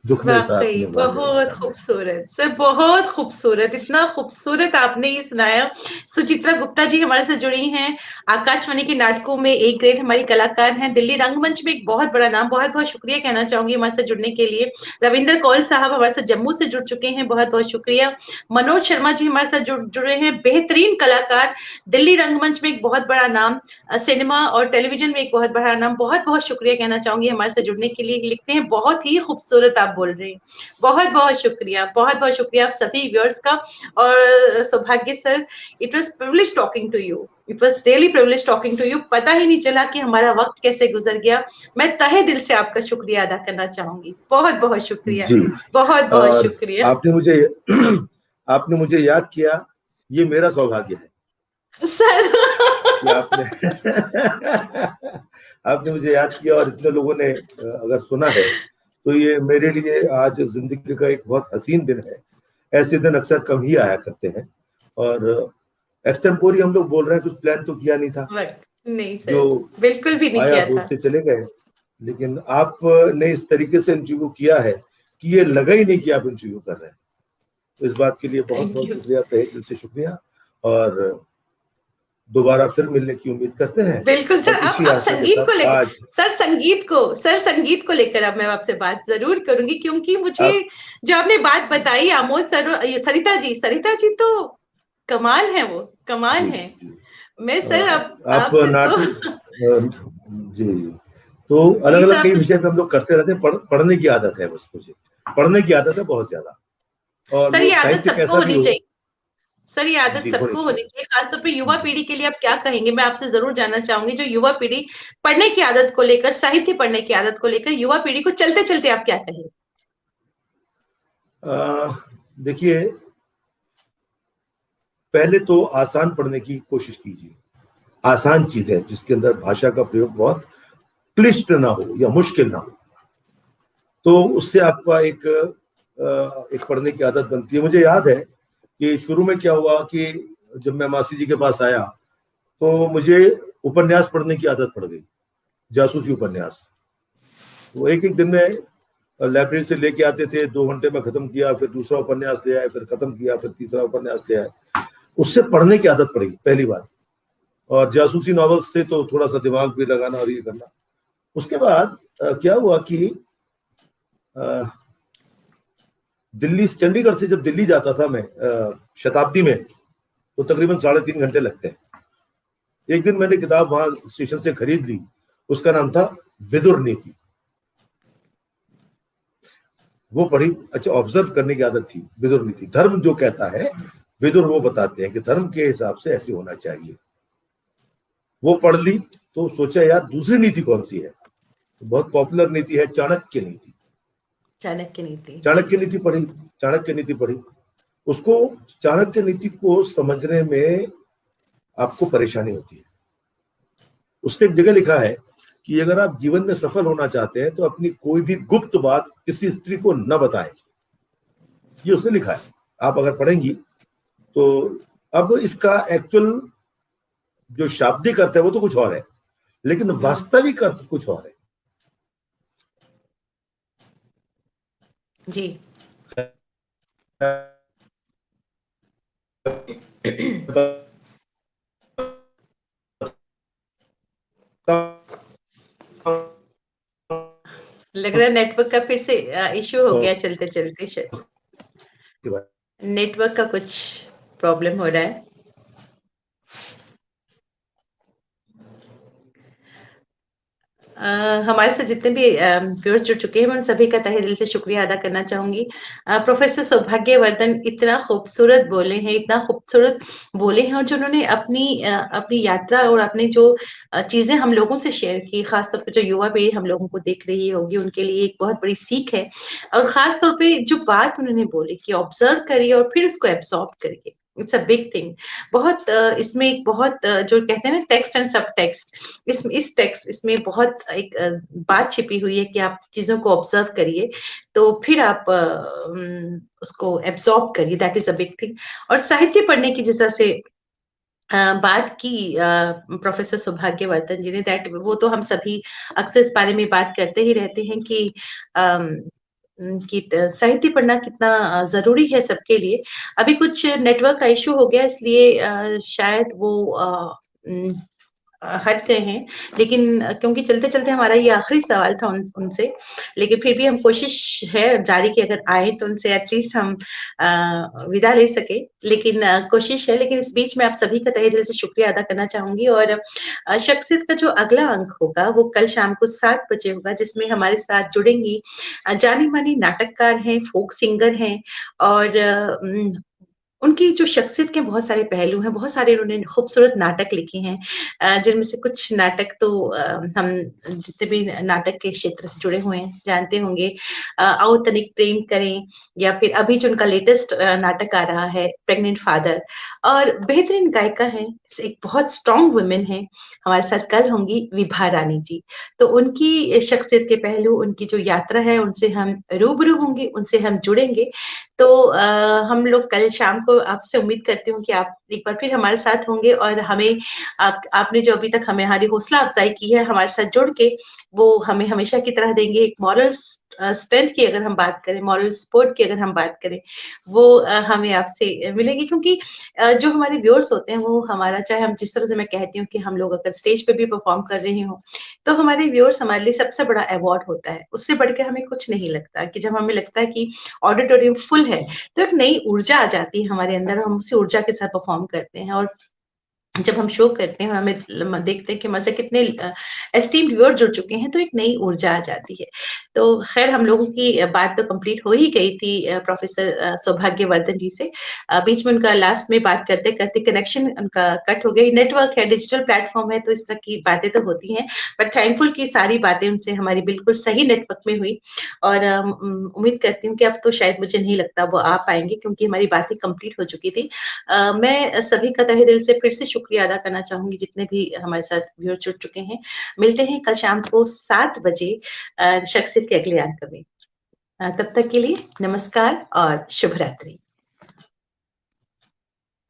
वाकई बहुत खूबसूरत सर, बहुत खूबसूरत, इतना खूबसूरत आपने ये सुनाया। सुचित्रा गुप्ता जी हमारे साथ जुड़ी हैं, आकाशवाणी के नाटकों में एक ग्रेड हमारी कलाकार हैं, दिल्ली रंगमंच में एक बहुत बड़ा नाम। बहुत बहुत शुक्रिया कहना चाहूंगी हमारे साथ जुड़ने के लिए। रविंदर कौल साहब हमारे साथ जम्मू से जुड़ चुके हैं, बहुत बहुत शुक्रिया। मनोज शर्मा जी हमारे साथ जुड़े हैं, बेहतरीन कलाकार, दिल्ली रंगमंच में एक बहुत बड़ा नाम, सिनेमा और टेलीविजन में एक बहुत बड़ा नाम। बहुत बहुत शुक्रिया कहना चाहूंगी हमारे साथ जुड़ने के लिए। लिखते हैं बहुत ही खूबसूरत आप बोल रहे हैं, बहुत बहुत शुक्रिया, बहुत बहुत शुक्रिया आप सभी व्यूअर्स का। और सौभाग्य sir, it was privilege talking to you, it was really privilege talking to you. पता ही नहीं चला कि हमारा वक्त कैसे गुजर गया। मैं तहे दिल से आपका शुक्रिया अदा करना चाहूंगी, बहुत बहुत शुक्रिया, बहुत बहुत शुक्रिया। आपने मुझे याद किया, ये मेरा सौभाग्य है सर। आपने मुझे याद किया, और इतने लोगों ने अगर सुना है तो ये मेरे लिए आज जिंदगी का एक बहुत हसीन दिन है। ऐसे दिन अक्सर कम ही आया करते हैं, और एक्सटेम्पोरी हम लोग बोल रहे हैं, कुछ प्लान तो किया नहीं था। नहीं सर, जो बिल्कुल भी नहीं किया था, बोलते चले गए। लेकिन आपने इस तरीके से इंटरव्यू किया है कि ये लगा ही नहीं कि आप इंटरव्यू कर रहे हैं। तो इस बात के लिए बहुत बहुत शुक्रिया, तहे दिल से शुक्रिया, और दोबारा फिर मिलने की उम्मीद करते हैं। बिल्कुल सर। अब संगीत को लेकर सर, संगीत को लेकर अब मैं आपसे बात जरूर करूंगी, क्योंकि मुझे जो आपने बात बताई आमोद सर, सरिता जी तो कमाल है, वो कमाल है। मैं सर आप जी तो अलग अलग कई विषय पे हम लोग करते रहते हैं। पढ़ने की आदत है, बस मुझे पढ़ने की आदत है बहुत ज्यादा। और सर ये आदत सबको होनी चाहिए, सर ये आदत सबको होनी चाहिए, खासतौर पे युवा पीढ़ी के लिए। आप क्या कहेंगे, मैं आपसे जरूर जानना चाहूंगी, जो युवा पीढ़ी पढ़ने की आदत को लेकर, साहित्य पढ़ने की आदत को लेकर, युवा पीढ़ी को चलते चलते आप क्या कहेंगे? देखिए, पहले तो आसान पढ़ने की कोशिश कीजिए, आसान चीजें जिसके अंदर भाषा का प्रयोग बहुत क्लिष्ट ना हो या मुश्किल ना हो, तो उससे आपका एक पढ़ने की आदत बनती है। मुझे याद है कि शुरू में क्या हुआ कि जब मैं मासी जी के पास आया तो मुझे उपन्यास पढ़ने की आदत पड़ गई, जासूसी उपन्यास। वो एक दिन में लाइब्रेरी से लेके आते थे, 2 घंटे में खत्म किया, फिर दूसरा उपन्यास ले आए, फिर खत्म किया, फिर तीसरा उपन्यास ले आए। उससे पढ़ने की आदत पड़ी पहली बार। और जासूसी नॉवेल्स थे तो थोड़ा सा दिमाग भी लगाना और ये करना। उसके बाद क्या हुआ कि दिल्ली, चंडीगढ़ से जब दिल्ली जाता था मैं शताब्दी में, तो तकरीबन 3.5 घंटे लगते हैं। एक दिन मैंने किताब वहां स्टेशन से खरीद ली, उसका नाम था विदुर नीति। वो पढ़ी, अच्छा ऑब्जर्व करने की आदत थी। विदुर नीति, धर्म जो कहता है, विदुर वो बताते हैं कि धर्म के हिसाब से ऐसे होना चाहिए। वो पढ़ ली तो सोचा यार दूसरी नीति कौन सी है, तो बहुत पॉपुलर नीति है चाणक्य नीति। चाणक्य नीति, चाणक्य नीति पढ़ी, चाणक्य नीति पढ़ी। उसको, चाणक्य नीति को समझने में आपको परेशानी होती है। उसने एक जगह लिखा है कि अगर आप जीवन में सफल होना चाहते हैं तो अपनी कोई भी गुप्त बात किसी स्त्री को न बताएं। ये उसने लिखा है, आप अगर पढ़ेंगी तो। अब इसका एक्चुअल जो शाब्दिक अर्थ है वो तो कुछ और है, लेकिन वास्तविक अर्थ कुछ और है। जी। लग रहा है नेटवर्क का फिर से इश्यू हो गया चलते चलते, नेटवर्क का कुछ प्रॉब्लम हो रहा है। हमारे साथ जितने भी व्यूअर्स जुड़ चुके हैं, मैं उन सभी का तहे दिल से शुक्रिया अदा करना चाहूंगी। प्रोफेसर सौभाग्यवर्धन इतना खूबसूरत बोले हैं, इतना खूबसूरत बोले हैं, और जो उन्होंने अपनी यात्रा और अपनी जो चीजें हम लोगों से शेयर की, खासतौर पे जो युवा पीढ़ी हम लोगों को देख रही होगी, उनके लिए एक बहुत बड़ी सीख है। और खासतौर पे जो बात उन्होंने बोली कि ऑब्जर्व करिए और फिर उसको एब्सॉर्ब करिए, इट्स अ बिग थिंग। बहुत इसमें एक बहुत जो कहते हैं ना टेक्स्ट एंड सब टेक्स्ट, इसमें बहुत एक बात छिपी हुई है कि आप चीजों को ऑब्जर्व करिए तो फिर आप उसको एब्सॉर्ब करिए, that is a big thing. और साहित्य पढ़ने की जिस तरह से बात की प्रोफेसर सौभाग्यवर्धन जी ने, दैट वो तो हम सभी अक्सर इस बारे में बात करते ही रहते हैं कि साहित्य पढ़ना कितना जरूरी है सबके लिए। अभी कुछ नेटवर्क का इश्यू हो गया, इसलिए शायद वो हट गए हैं, लेकिन क्योंकि चलते चलते हमारा ये आखिरी सवाल था उनसे, लेकिन फिर भी हम कोशिश है जारी की अगर आए तो उनसे एटलीस्ट हम विदा ले सके, लेकिन कोशिश है। लेकिन इस बीच में आप सभी का तहे दिल से शुक्रिया अदा करना चाहूंगी। और शख्सियत का जो अगला अंक होगा वो कल शाम को 7 बजे होगा, जिसमें हमारे साथ जुड़ेंगी जानी मानी नाटककार हैं, फोक सिंगर हैं, और उनकी जो शख्सियत के बहुत सारे पहलू हैं, बहुत सारे उन्होंने खूबसूरत नाटक लिखे हैं, जिनमें से कुछ नाटक तो हम जितने भी नाटक के क्षेत्र से जुड़े हुए हैं जानते होंगे। आओ तनिक प्रेम करें, या फिर अभी जो उनका लेटेस्ट नाटक आ रहा है प्रेग्नेंट फादर। और बेहतरीन गायिका है, एक बहुत स्ट्रॉन्ग वुमेन है, हमारे साथ कल होंगी विभा रानी जी। तो उनकी शख्सियत के पहलू, उनकी जो यात्रा है, उनसे हम रूबरू होंगे, उनसे हम जुड़ेंगे। तो हम लोग कल शाम को आपसे उम्मीद करती हूँ कि आप एक बार फिर हमारे साथ होंगे, और हमें आपने जो अभी तक हमें हमारी हौसला अफजाई की है हमारे साथ जुड़ के, वो हमें हमेशा की तरह देंगे। एक मॉरल स्ट्रेंथ की अगर हम बात करें, मॉरल सपोर्ट की अगर हम बात करें, वो हमें आपसे मिलेगी। क्योंकि जो हमारे व्यूअर्स होते हैं वो हमारा, चाहे हम जिस तरह से मैं कहती हूँ कि हम लोग अगर स्टेज पे भी परफॉर्म कर रहे हो तो हमारे व्यूअर्स हमारे लिए सबसे बड़ा अवार्ड होता है। उससे बढ़ के हमें कुछ नहीं लगता कि जब हमें लगता है कि ऑडिटोरियम फुल है तो एक नई ऊर्जा आ जाती है हमारे अंदर, हम उसी ऊर्जा के साथ परफॉर्म करते हैं। और जब हम शो करते हैं, हमें देखते हैं कि मजे कितने एस्टीम्ड व्यूअर जुड़ चुके हैं, तो एक नई ऊर्जा आ जाती है। तो खैर हम लोगों की बात तो कंप्लीट हो ही गई थी प्रोफेसर सौभाग्यवर्धन जी से। बीच में उनका लास्ट में बात करते करते कनेक्शन उनका कट हो गई। नेटवर्क है, डिजिटल प्लेटफॉर्म है, तो इस तरह की बातें तो होती हैं, बट थैंकफुल की सारी बातें उनसे हमारी बिल्कुल सही नेटवर्क में हुई। और उम्मीद करती हूँ कि अब तो शायद मुझे नहीं लगता वो आ पाएंगे, क्योंकि हमारी बातें कंप्लीट हो चुकी थी। मैं सभी का तहे दिल से फिर से शुक्रिया अदा करना चाहूंगी जितने भी हमारे साथ व्यूअर जुड़ चुके हैं। मिलते हैं कल शाम को 7 बजे शख्सियत के अगले अंक में। तब तक के लिए नमस्कार और शुभ रात्रि।